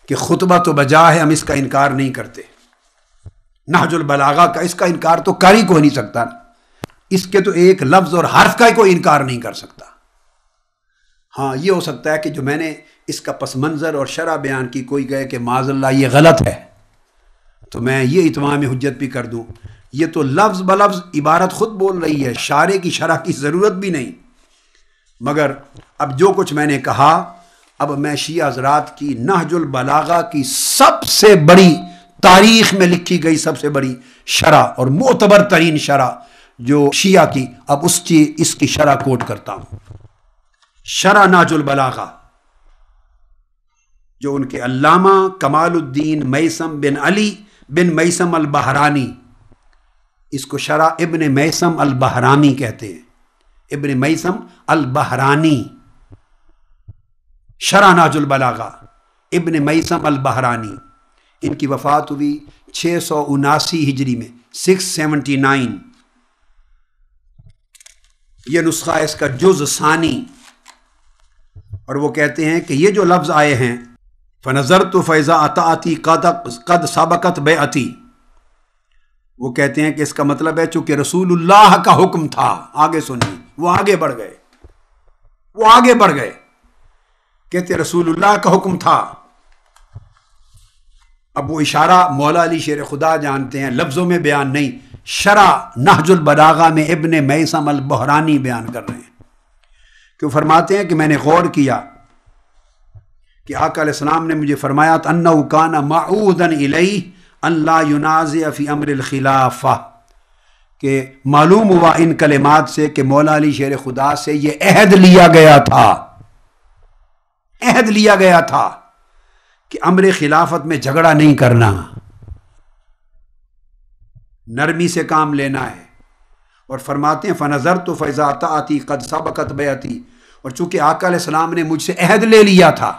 کہ خطبہ تو بجا ہے، ہم اس کا انکار نہیں کرتے، نہج البلاغہ کا، اس کا انکار تو کر ہی کوئی نہیں سکتا، اس کے تو ایک لفظ اور حرف کا ہی کوئی انکار نہیں کر سکتا۔ ہاں یہ ہو سکتا ہے کہ جو میں نے اس کا پس منظر اور شرح بیان کی، کوئی کہے کہ معاذ اللہ یہ غلط ہے، تو میں یہ اتمام حجت بھی کر دوں، یہ تو لفظ بلفظ عبارت خود بول رہی ہے، شارح کی شرح کی ضرورت بھی نہیں۔ مگر اب جو کچھ میں نے کہا، اب میں شیعہ حضرات کی نہج البلاغہ کی سب سے بڑی تاریخ میں لکھی گئی سب سے بڑی شرح اور معتبر ترین شرح جو شیعہ کی، اب اس کی شرح کوٹ کرتا ہوں۔ شرح نہج البلاغہ جو ان کے علامہ کمال الدین میثم بن علی بن میثم البحرانی، اس کو شرح ابن میثم البحرانی کہتے ہیں، ابن میثم البحرانی، شرح نہج البلاغہ ابن میثم البحرانی۔ ان کی وفات ہوئی 679 ہجری میں، 679۔ یہ نسخہ اس کا جز ثانی، اور وہ کہتے ہیں کہ یہ جو لفظ آئے ہیں فَنَظَرْتُ فَإِذَا أَطَعْتِ قَدْ سَبَقَتْ بَيْعَتِي، وہ کہتے ہیں کہ اس کا مطلب ہے چونکہ رسول اللہ کا حکم تھا، آگے سنیے، وہ آگے بڑھ گئے، کہتے رسول اللہ کا حکم تھا۔ اب وہ اشارہ مولا علی شیر خدا جانتے ہیں، لفظوں میں بیان نہیں، شرح نہج البلاغہ میں ابن میثم البحرانی بیان کر رہے ہیں، کہ وہ فرماتے ہیں کہ میں نے غور کیا کہ آقا علیہ السلام نے مجھے فرمایا انہ کان مععودا الیہ ان لا ینازع فی امر الخلافہ، کہ معلوم ہوا ان کلمات سے کہ مولا علی شیر خدا سے یہ عہد لیا گیا تھا کہ امر خلافت میں جھگڑا نہیں کرنا، نرمی سے کام لینا ہے۔ اور فرماتے ہیں فَنَظَرْتُ فَإِذَا أَطَعْتِ قَدْ سَبَقَتْ بَيْعَتِي، اور چونکہ آقا علیہ السلام نے مجھ سے عہد لے لیا تھا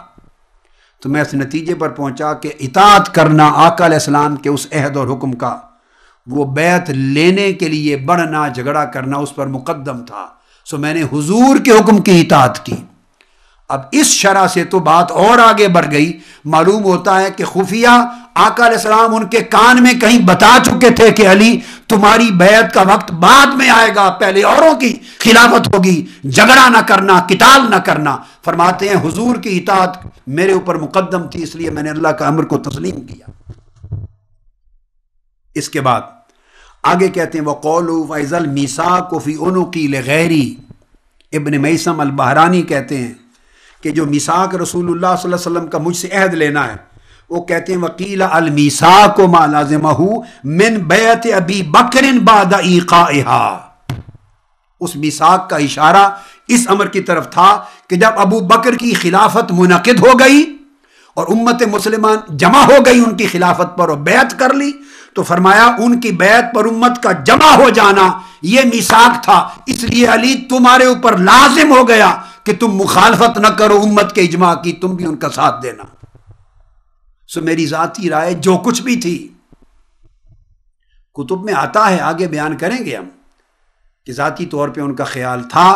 تو میں اس نتیجے پر پہنچا کہ اطاعت کرنا آقا علیہ السلام کے اس عہد اور حکم کا، وہ بیعت لینے کے لیے بڑھنا جھگڑا کرنا اس پر مقدم تھا، سو میں نے حضور کے حکم کی اطاعت کی۔ اب اس شرح سے تو بات اور آگے بڑھ گئی، معلوم ہوتا ہے کہ خفیہ آقا علیہ السلام ان کے کان میں کہیں بتا چکے تھے کہ علی تمہاری بیعت کا وقت بعد میں آئے گا، پہلے اوروں کی خلافت ہوگی، جھگڑا نہ کرنا، قتال نہ کرنا۔ فرماتے ہیں حضور کی اطاعت میرے اوپر مقدم تھی، اس لیے میں نے اللہ کا امر کو تسلیم کیا۔ اس کے بعد آگے کہتے ہیں وَقَوْلُوا فَإِذَا الْمِيثَاقُ فِي عُنُقِي لِغَيْرِي، ابن میثم البحرانی کہتے ہیں کہ جو میثاق رسول اللہ صلی اللہ علیہ وسلم کا مجھ سے عہد لینا ہے، وہ کہتے ہیں وَقِيلَ الْمِيثَاقُ مَا لَازِمَهُ مِنْ بَيْعَةِ أَبِي بَكْرٍ بَعْدَ إِيقَائِهَا، اس میثاق کا اشارہ اس امر کی طرف تھا کہ جب ابو بکر کی خلافت منعقد ہو گئی اور امت مسلمان جمع ہو گئی ان کی خلافت پر اور بیعت کر لی، تو فرمایا ان کی بیعت پر امت کا جمع ہو جانا یہ میثاق تھا، اس لیے علی تمہارے اوپر لازم ہو گیا کہ تم مخالفت نہ کرو امت کے اجماع کی، تم بھی ان کا ساتھ دینا۔ سو میری ذاتی رائے جو کچھ بھی تھی، کتب میں آتا ہے، آگے بیان کریں گے ہم، کہ ذاتی طور پہ ان کا خیال تھا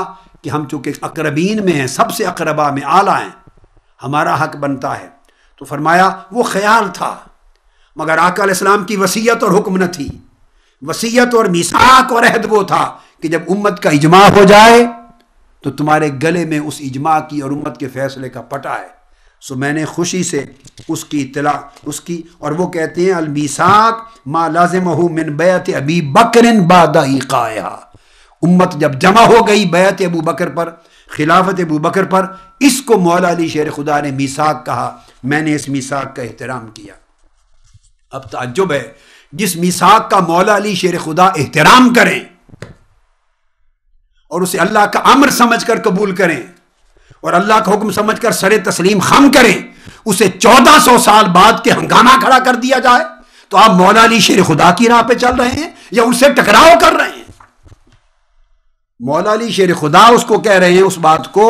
کہ ہم چونکہ اقربین میں ہیں، سب سے اقربا میں اعلیٰ ہیں، ہمارا حق بنتا ہے، تو فرمایا وہ خیال تھا، مگر آقا علیہ السلام کی وصیت اور حکم نہ تھی۔ وصیت اور میثاق اور عہد وہ تھا کہ جب امت کا اجماع ہو جائے تو تمہارے گلے میں اس اجماع کی اور امت کے فیصلے کا پٹا ہے۔ سو میں نے خوشی سے اس کی اطلاع اس کی، اور وہ کہتے ہیں المیثاق ما لازمہ من بیعت ابی بکر بعد ایقائہا، امت جب جمع ہو گئی بیعت ابو بکر پر، خلافت ابو بکر پر، اس کو مولا علی شیر خدا نے میثاق کہا، میں نے اس میثاق کا احترام کیا۔ اب تعجب ہے، جس میثاق کا مولا علی شیر خدا احترام کریں اور اسے اللہ کا امر سمجھ کر قبول کریں اور اللہ کا حکم سمجھ کر سر تسلیم خم کریں، اسے 1400 سال بعد کے ہنگامہ کھڑا کر دیا جائے تو آپ مولا علی شیر خدا کی راہ پہ چل رہے ہیں یا ان سے ٹکراؤ کر رہے ہیں؟ مولا علی شیر خدا اس کو کہہ رہے ہیں، اس بات کو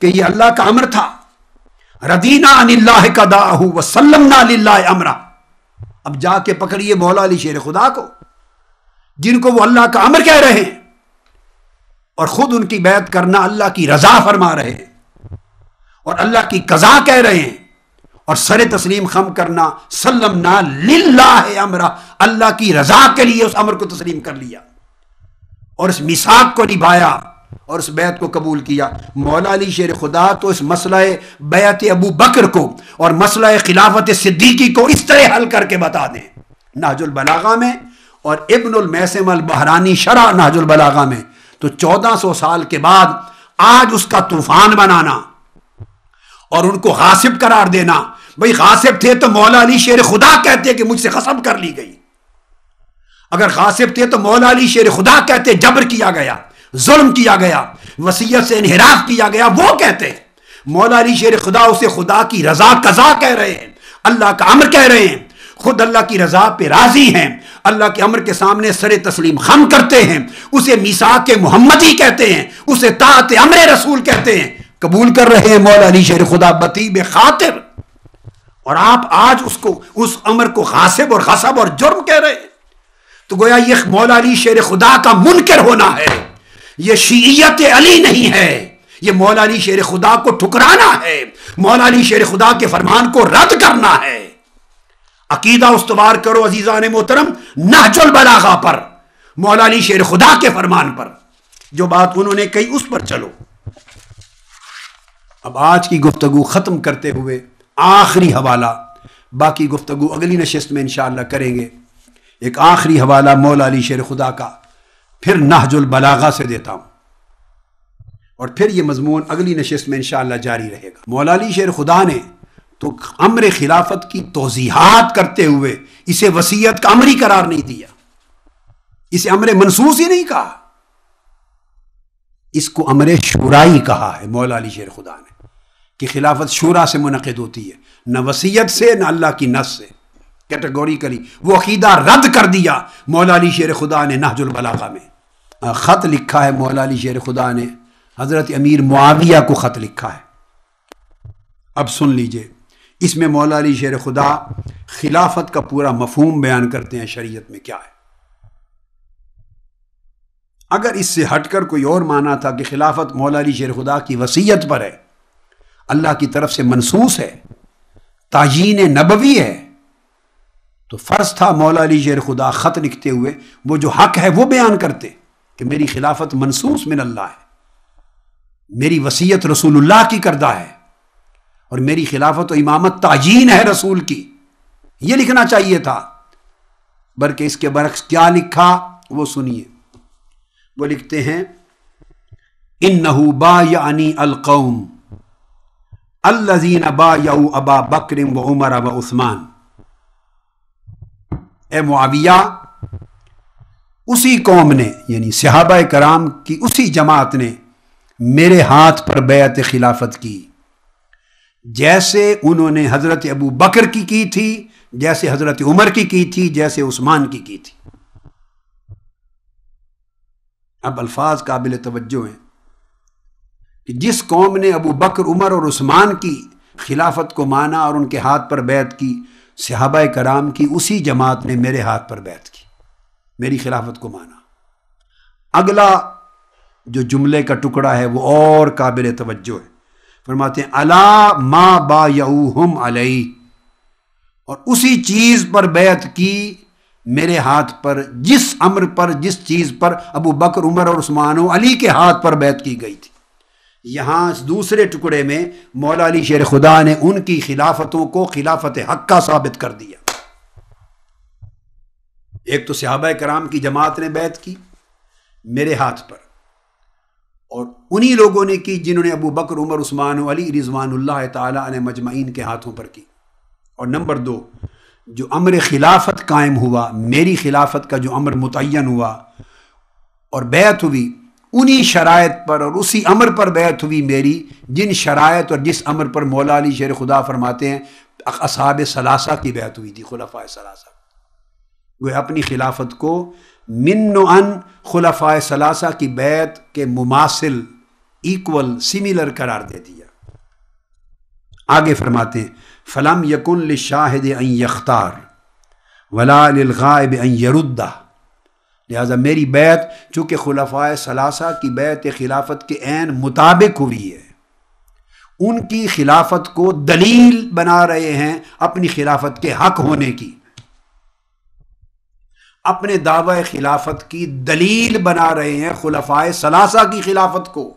کہ یہ اللہ کا امر تھا، رضینا عن اللہ قضاءہ وسلمنا للہ امرہ۔ اب جا کے پکڑیے مولا علی شیر خدا کو، جن کو وہ اللہ کا امر کہہ رہے ہیں اور خود ان کی بیعت کرنا اللہ کی رضا فرما رہے ہیں اور اللہ کی قضا کہہ رہے ہیں، اور سر تسلیم خم کرنا، سلمنا للہ امرہ، اللہ کی رضا کے لیے اس امر کو تسلیم کر لیا اور اس میثاق کو نبھایا اور اس بیعت کو قبول کیا۔ مولا علی شیر خدا تو اس مسئلہ بیعت ابو بکر کو اور مسئلہ خلافت صدیقی کو اس طرح حل کر کے بتا دیں نہج البلاغہ میں، اور ابن المیسم البحرانی شرح نہج البلاغہ میں۔ تو 1400 سال کے بعد آج اس کا طوفان بنانا اور ان کو غاصب قرار دینا، بھئی غاصب تھے تو مولا علی شیر خدا کہتے کہ مجھ سے غصب کر لی گئی، اگر غاصب تھے تو مولا علی شیر خدا کہتے جبر کیا گیا، ظلم کیا گیا، وصیت سے انحراف کیا گیا، وہ کہتے مولا علی شیر خدا اسے خدا کی رضا قضا کہہ رہے ہیں، اللہ کا امر کہہ رہے ہیں، خود اللہ کی رضا پہ راضی ہیں، اللہ کے امر کے سامنے سر تسلیم خم کرتے ہیں، اسے میثاق محمدی کہتے ہیں، اسے طاعت امر رسول کہتے ہیں، قبول کر رہے ہیں مولا علی شیر خدا بطیب خاطر، اور آپ آج اس امر کو غاصب اور غصب اور جرم کہہ رہے ہیں۔ تو گویا یہ مولا علی شیر خدا کا منکر ہونا ہے، یہ شیعیت علی نہیں ہے، یہ مولا علی شیر خدا کو ٹھکرانا ہے، مولا علی شیر خدا کے فرمان کو رد کرنا ہے۔ عقیدہ استوار کرو عزیزان محترم نہج البلاغہ پر، مولا علی شیر خدا کے فرمان پر، جو بات انہوں نے کہی اس پر چلو۔ اب آج کی گفتگو ختم کرتے ہوئے آخری حوالہ، باقی گفتگو اگلی نشست میں انشاءاللہ کریں گے، ایک آخری حوالہ مولا علی شیر خدا کا پھر نہج البلاغہ سے دیتا ہوں، اور پھر یہ مضمون اگلی نشست میں انشاءاللہ جاری رہے گا۔ مولا علی شیر خدا نے تو امر خلافت کی توضیحات کرتے ہوئے اسے وصیت کا امر ہی قرار نہیں دیا، اسے امر منصوص ہی نہیں کہا، اس کو امر شورائی کہا ہے مولا علی شیر خدا نے، کہ خلافت شورا سے منعقد ہوتی ہے، نہ وصیت سے نہ اللہ کی نص سے، کیٹیگوریکلی وہ عقیدہ رد کر دیا مولا علی شیر خدا نے نہج البلاغہ میں۔ خط لکھا ہے مولا علی شیر خدا نے، حضرت امیر معاویہ کو خط لکھا ہے، اب سن لیجئے۔ اس میں مولا علی شیر خدا خلافت کا پورا مفہوم بیان کرتے ہیں شریعت میں کیا ہے۔ اگر اس سے ہٹ کر کوئی اور مانا تھا کہ خلافت مولا علی شیر خدا کی وصیت پر ہے، اللہ کی طرف سے منصوص ہے، تعیین نبوی ہے، تو فرض تھا مولا علی شیر خدا خط لکھتے ہوئے وہ جو حق ہے وہ بیان کرتے کہ میری خلافت منصوص من اللہ ہے، میری وصیت رسول اللہ کی کردہ ہے، اور میری خلافت و امامت تعیین ہے رسول کی، یہ لکھنا چاہیے تھا۔ بلکہ اس کے برعکس کیا لکھا وہ سنیے، وہ لکھتے ہیں انہ بایعنی القوم الذین بایعوا ابا بکر و عمر و عثمان، اے معاویہ اسی قوم نے یعنی صحابہ کرام کی اسی جماعت نے میرے ہاتھ پر بیعت خلافت کی، جیسے انہوں نے حضرت ابو بکر کی تھی، جیسے حضرت عمر کی تھی، جیسے عثمان کی تھی۔ اب الفاظ قابل توجہ ہیں کہ جس قوم نے ابو بکر، عمر اور عثمان کی خلافت کو مانا اور ان کے ہاتھ پر بیعت کی، صحابہ کرام کی اسی جماعت نے میرے ہاتھ پر بیعت کی، میری خلافت کو مانا۔ اگلا جو جملے کا ٹکڑا ہے وہ اور قابل توجہ ہے، فرماتے ہیں الا ما بایعوہم علیہ، اور اسی چیز پر بیعت کی میرے ہاتھ پر، جس امر پر، جس چیز پر ابو بکر، عمر اور عثمان و علی کے ہاتھ پر بیعت کی گئی تھی۔ یہاں دوسرے ٹکڑے میں مولا علی شیر خدا نے ان کی خلافتوں کو خلافت حقہ ثابت کر دیا۔ ایک تو صحابہ کرام کی جماعت نے بیعت کی میرے ہاتھ پر، اور انہی لوگوں نے کی جنہوں نے ابو بکر، عمر، عثمان و علی رضوان اللہ تعالی علیہ مجمعین کے ہاتھوں پر کی۔ اور نمبر دو، جو امر خلافت قائم ہوا، میری خلافت کا جو امر متعین ہوا اور بیعت ہوئی، انہی شرائط پر اور اسی امر پر بیعت ہوئی میری، جن شرائط اور جس امر پر مولا علی شیر خدا فرماتے ہیں اصحاب ثلاثہ کی بیعت ہوئی تھی، خلفاء ثلاثہ۔ وہ اپنی خلافت کو من ان خلفاء ثلاثہ کی بیعت کے مماثل، ایکول، سملر قرار دے دیا۔ آگے فرماتے ہیں فلم یکن للشاہد ان یختار ولا للغائب ان یردہ، لہذا میری بیعت چونکہ خلفاء ثلاثہ کی بیعت خلافت کے عین مطابق ہوئی ہے، ان کی خلافت کو دلیل بنا رہے ہیں اپنی خلافت کے حق ہونے کی، اپنے دعوی خلافت کی دلیل بنا رہے ہیں خلفائے ثلاثہ کی خلافت کو،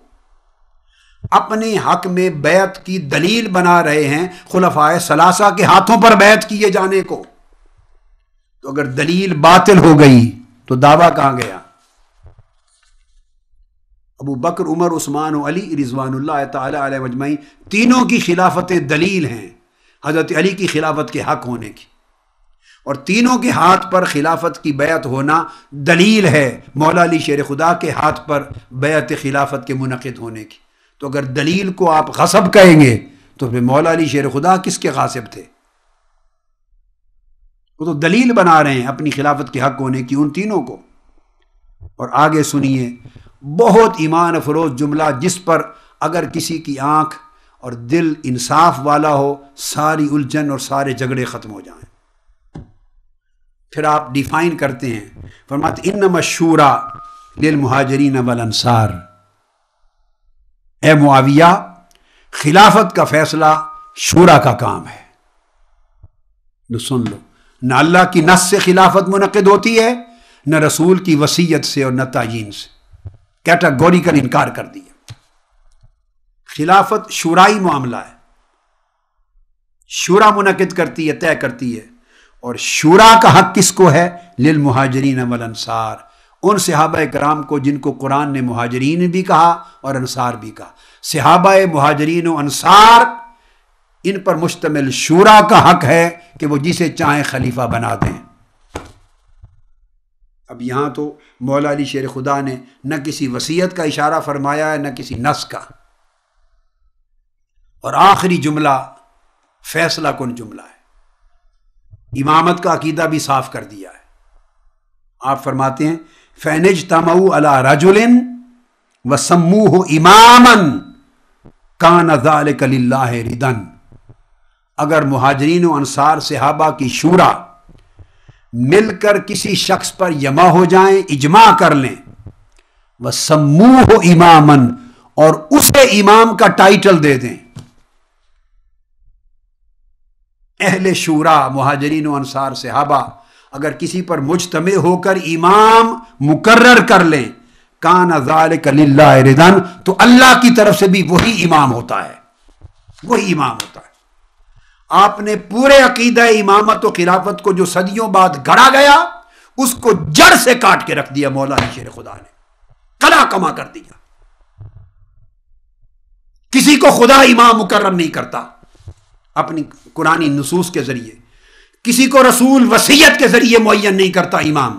اپنے حق میں بیعت کی دلیل بنا رہے ہیں خلفائے ثلاثہ کے ہاتھوں پر بیعت کیے جانے کو۔ تو اگر دلیل باطل ہو گئی تو دعویٰ کہاں گیا؟ ابو بکر، عمر، عثمان و علی رضوان اللہ تعالی علیہ مجمعین تینوں کی خلافتیں دلیل ہیں حضرت علی کی خلافت کے حق ہونے کی، اور تینوں کے ہاتھ پر خلافت کی بیعت ہونا دلیل ہے مولا علی شیر خدا کے ہاتھ پر بیعت خلافت کے منعقد ہونے کی۔ تو اگر دلیل کو آپ غصب کہیں گے تو پھر مولا علی شیر خدا کس کے غاصب تھے؟ وہ تو دلیل بنا رہے ہیں اپنی خلافت کے حق ہونے کی ان تینوں کو۔ اور آگے سنیے بہت ایمان افروز جملہ جس پر اگر کسی کی آنکھ اور دل انصاف والا ہو ساری الجھن اور سارے جھگڑے ختم ہو جائیں۔ پھر آپ ڈیفائن کرتے ہیں، فرماتے انما الشورى للمہاجرین والانصار، اے معاویہ خلافت کا فیصلہ شورا کا کام ہے۔ تو سن لو، نہ اللہ کی نص سے خلافت منعقد ہوتی ہے، نہ رسول کی وصیت سے اور نہ تعیین سے، کیٹاگوریکل انکار کر دیا۔ خلافت شورائی معاملہ ہے، شورا منعقد کرتی ہے، طے کرتی ہے، اور شورا کا حق کس کو ہے؟ للمہاجرین والانصار، ان صحابہ کرام کو جن کو قرآن نے مہاجرین بھی کہا اور انصار بھی کہا۔ صحابہ مہاجرین و انصار ان پر مشتمل شورا کا حق ہے کہ وہ جسے چاہیں خلیفہ بنا دیں۔ اب یہاں تو مولا علی شیر خدا نے نہ کسی وصیت کا اشارہ فرمایا ہے نہ کسی نص کا، اور آخری جملہ فیصلہ کن جملہ ہے، امامت کا عقیدہ بھی صاف کر دیا ہے۔ آپ فرماتے ہیں فَإِنِ عَلَى رَجُلٍ وَسَمُّوهُ إِمَامًا كَانَ ذَلِكَ لِلَّهِ رِدًا، اگر مہاجرین و انصار صحابہ کی شورا مل کر کسی شخص پر جمع ہو جائیں، اجماع کر لیں، وَسَمُّوهُ إِمَامًا، اور اسے امام کا ٹائٹل دے دیں۔ اہل شورا مہاجرین و انصار صحابہ اگر کسی پر مجتمع ہو کر امام مقرر کر لیں، کان ذالک للہ رضان، تو اللہ کی طرف سے بھی وہی امام ہوتا ہے، وہی امام ہوتا ہے۔ آپ نے پورے عقیدہ امامت و خلافت کو جو صدیوں بعد گڑا گیا اس کو جڑ سے کاٹ کے رکھ دیا مولا علی شیر خدا نے، کلا کما کر دیا۔ کسی کو خدا امام مقرر نہیں کرتا اپنی قرآنی نصوص کے ذریعے، کسی کو رسول وصیت کے ذریعے معین نہیں کرتا امام۔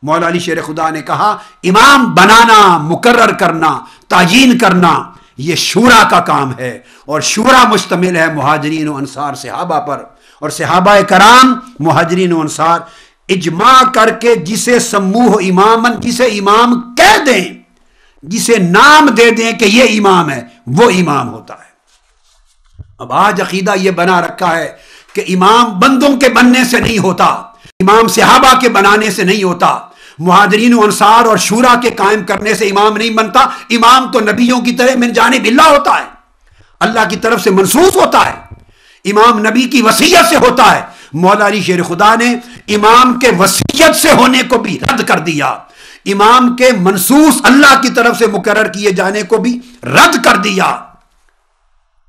مولا علی شیر خدا نے کہا امام بنانا، مقرر کرنا، تعیین کرنا یہ شورا کا کام ہے، اور شورا مشتمل ہے مہاجرین و انصار صحابہ پر، اور صحابہ کرام مہاجرین و انصار اجماع کر کے جسے سموہ امامن، جسے امام کہہ دیں، جسے نام دے دیں کہ یہ امام ہے، وہ امام ہوتا ہے۔ اب آج عقیدہ یہ بنا رکھا ہے کہ امام بندوں کے بننے سے نہیں ہوتا، امام صحابہ کے بنانے سے نہیں ہوتا، مہاجرین و انصار اور شورا کے قائم کرنے سے امام نہیں بنتا۔ امام تو نبیوں کی طرح من جانب اللہ ہوتا ہے، اللہ کی طرف سے منصوص ہوتا ہے، امام نبی کی وصیت سے ہوتا ہے۔ مولا علی شیر خدا نے امام کے وصیت سے ہونے کو بھی رد کر دیا، امام کے منصوص اللہ کی طرف سے مقرر کیے جانے کو بھی رد کر دیا۔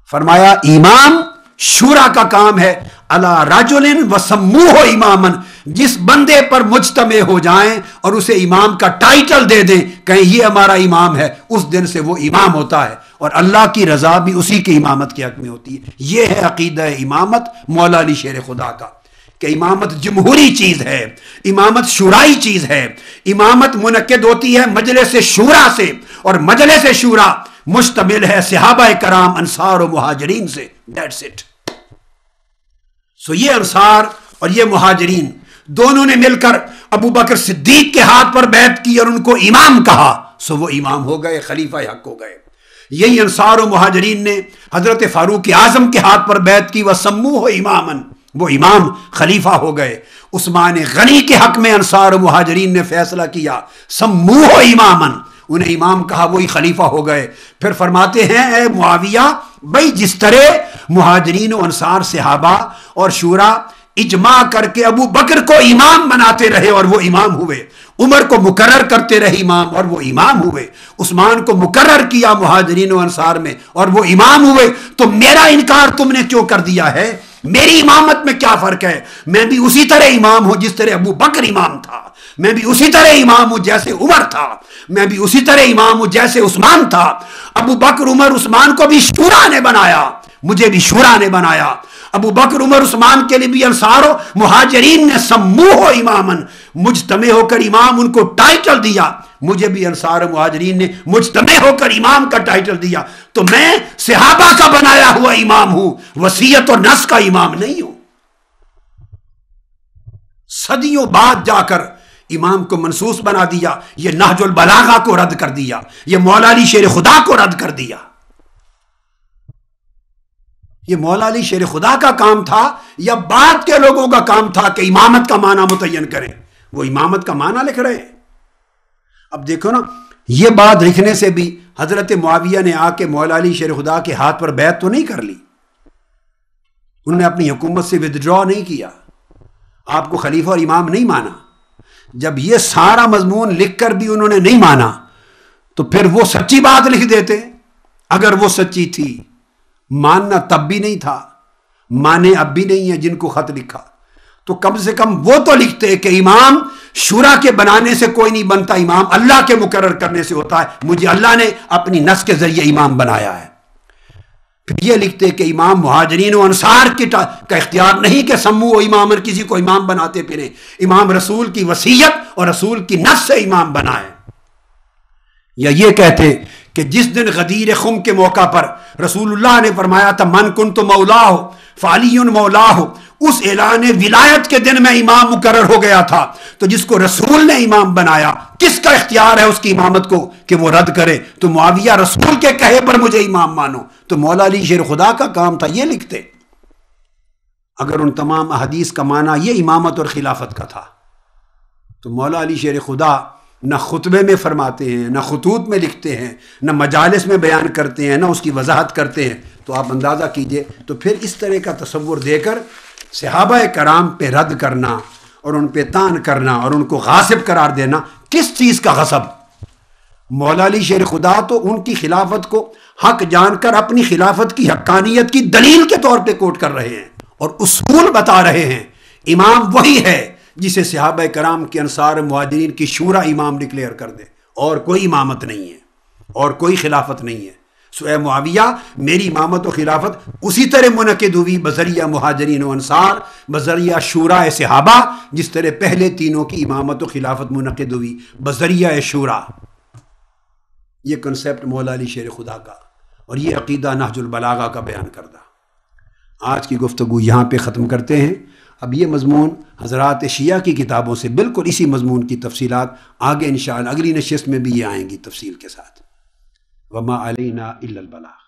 فرمایا امام شورا کا کام ہے، علی رجل وسموہ اماما، جس بندے پر مجتمع ہو جائیں اور اسے امام کا ٹائٹل دے دیں، کہیں یہ ہمارا امام ہے، اس دن سے وہ امام ہوتا ہے، اور اللہ کی رضا بھی اسی کی امامت کے حق میں ہوتی ہے۔ یہ ہے عقیدہ امامت مولا علی شیر خدا کا، کہ امامت جمہوری چیز ہے، امامت شورائی چیز ہے، امامت منعقد ہوتی ہے مجلس شورا سے، اور مجلس شورا مشتمل ہے صحابہ کرام انصار و مہاجرین سے۔ That's it. سو یہ انصار اور یہ مہاجرین دونوں نے مل کر ابو بکر صدیق کے ہاتھ پر بیعت کی اور ان کو امام کہا، سو وہ امام ہو گئے، خلیفہ حق ہو گئے۔ یہی انصار و مہاجرین نے حضرت فاروق اعظم کے ہاتھ پر بیعت کی، وَسَمُّوهُ إِمَامًا، وہ امام خلیفہ ہو گئے۔ عثمان غنی کے حق میں انصار و مہاجرین نے فیصلہ کیا، سموہ امامًا، انہیں امام کہا، وہی خلیفہ ہو گئے۔ پھر فرماتے ہیں اے معاویہ بھائی جس طرح مہاجرین و انصار صحابہ اور شورا اجماع کر کے ابو بکر کو امام بناتے رہے اور وہ امام ہوئے، عمر کو مقرر کرتے رہے امام اور وہ امام ہوئے، عثمان کو مقرر کیا مہاجرین و انصار میں اور وہ امام ہوئے، تو میرا انکار تم نے کیوں کر دیا ہے؟ میری امامت میں کیا فرق ہے؟ میں بھی اسی طرح امام ہوں جس طرح ابو بکر امام تھا، میں بھی اسی طرح امام ہوں جیسے عمر تھا، میں بھی اسی طرح امام ہوں جیسے عثمان تھا۔ ابو بکر عمر عثمان کو بھی شورا نے بنایا، مجھے بھی شورا نے بنایا۔ ابو بکر عمر عثمان کے لیے بھی انصار و مہاجرین نے سموہ امامن، مجتمع ہو کر امام ان کو ٹائٹل دیا، مجھے بھی انصار و مہاجرین نے مجتمع ہو کر امام کا ٹائٹل دیا، تو میں صحابہ کا بنایا ہوا امام ہوں، وصیت اور نص کا امام نہیں ہوں۔ صدیوں بعد جا کر امام کو منصوص بنا دیا، یہ نہج البلاغہ کو رد کر دیا، یہ مولا علی شیر خدا کو رد کر دیا۔ یہ مولا علی شیر خدا کا کام تھا یا بعد کے لوگوں کا کام تھا کہ امامت کا معنی متعین کریں؟ وہ امامت کا معنی لکھ رہے ہیں۔ اب دیکھو نا، یہ بات لکھنے سے بھی حضرت معاویہ نے آ کے مولا علی شیر خدا کے ہاتھ پر بیعت تو نہیں کر لی، انہوں نے اپنی حکومت سے ودڈرا نہیں کیا، آپ کو خلیفہ اور امام نہیں مانا۔ جب یہ سارا مضمون لکھ کر بھی انہوں نے نہیں مانا تو پھر وہ سچی بات لکھ دیتے، اگر وہ سچی تھی۔ ماننا تب بھی نہیں تھا، مانے اب بھی نہیں ہے جن کو خط لکھا، تو کم سے کم وہ تو لکھتے کہ امام شورا کے بنانے سے کوئی نہیں بنتا، امام اللہ کے مقرر کرنے سے ہوتا ہے، مجھے اللہ نے اپنی نص کے ذریعے امام بنایا ہے۔ پھر یہ لکھتے کہ امام مہاجرین و انصار کا اختیار نہیں کہ سمو و امام کسی کو امام بناتے پھریں، امام رسول کی وصیت اور رسول کی نص سے امام بنا ہے۔ یا یہ کہتے کہ جس دن غدیر خم کے موقع پر رسول اللہ نے فرمایا تھا من کنت مولا ہو فعلی مولا ہو، اس اعلان ولایت کے دن میں امام مقرر ہو گیا تھا، تو جس کو رسول نے امام بنایا کس کا اختیار ہے اس کی امامت کو کہ وہ رد کرے؟ تو معاویہ رسول کے کہے پر مجھے امام مانو، تو مولا علی شیر خدا کا کام تھا یہ لکھتے۔ اگر ان تمام احادیث کا معنی یہ امامت اور خلافت کا تھا تو مولا علی شیر خدا نہ خطبے میں فرماتے ہیں، نہ خطوط میں لکھتے ہیں، نہ مجالس میں بیان کرتے ہیں، نہ اس کی وضاحت کرتے ہیں، تو آپ اندازہ کیجئے۔ تو پھر اس طرح کا تصور دے کر صحابہ کرام پہ رد کرنا اور ان پہ طعن کرنا اور ان کو غاصب قرار دینا، کس چیز کا غصب؟ مولا علی شیر خدا تو ان کی خلافت کو حق جان کر اپنی خلافت کی حقانیت کی دلیل کے طور پہ کوٹ کر رہے ہیں اور اصول بتا رہے ہیں۔ امام وہی ہے جسے صحابہ کرام کے انصار مہاجرین کی شورا امام ڈکلیئر کر دے، اور کوئی امامت نہیں ہے اور کوئی خلافت نہیں ہے۔ سو اے معاویہ، میری امامت و خلافت اسی طرح منعقد ہوئی بذریعہ مہاجرین و انصار، بذریعہ شورا صحابہ، جس طرح پہلے تینوں کی امامت و خلافت منعقد ہوئی بذریعہ شورا۔ یہ کنسپٹ مولا علی شیر خدا کا اور یہ عقیدہ نہج البلاغہ کا بیان کردہ۔ آج کی گفتگو یہاں پہ ختم کرتے ہیں۔ اب یہ مضمون حضرات شیعہ کی کتابوں سے بالکل اسی مضمون کی تفصیلات آگے انشاءاللہ اگلی نشست میں بھی یہ آئیں گی تفصیل کے ساتھ۔ وما علینا الا البلاغ۔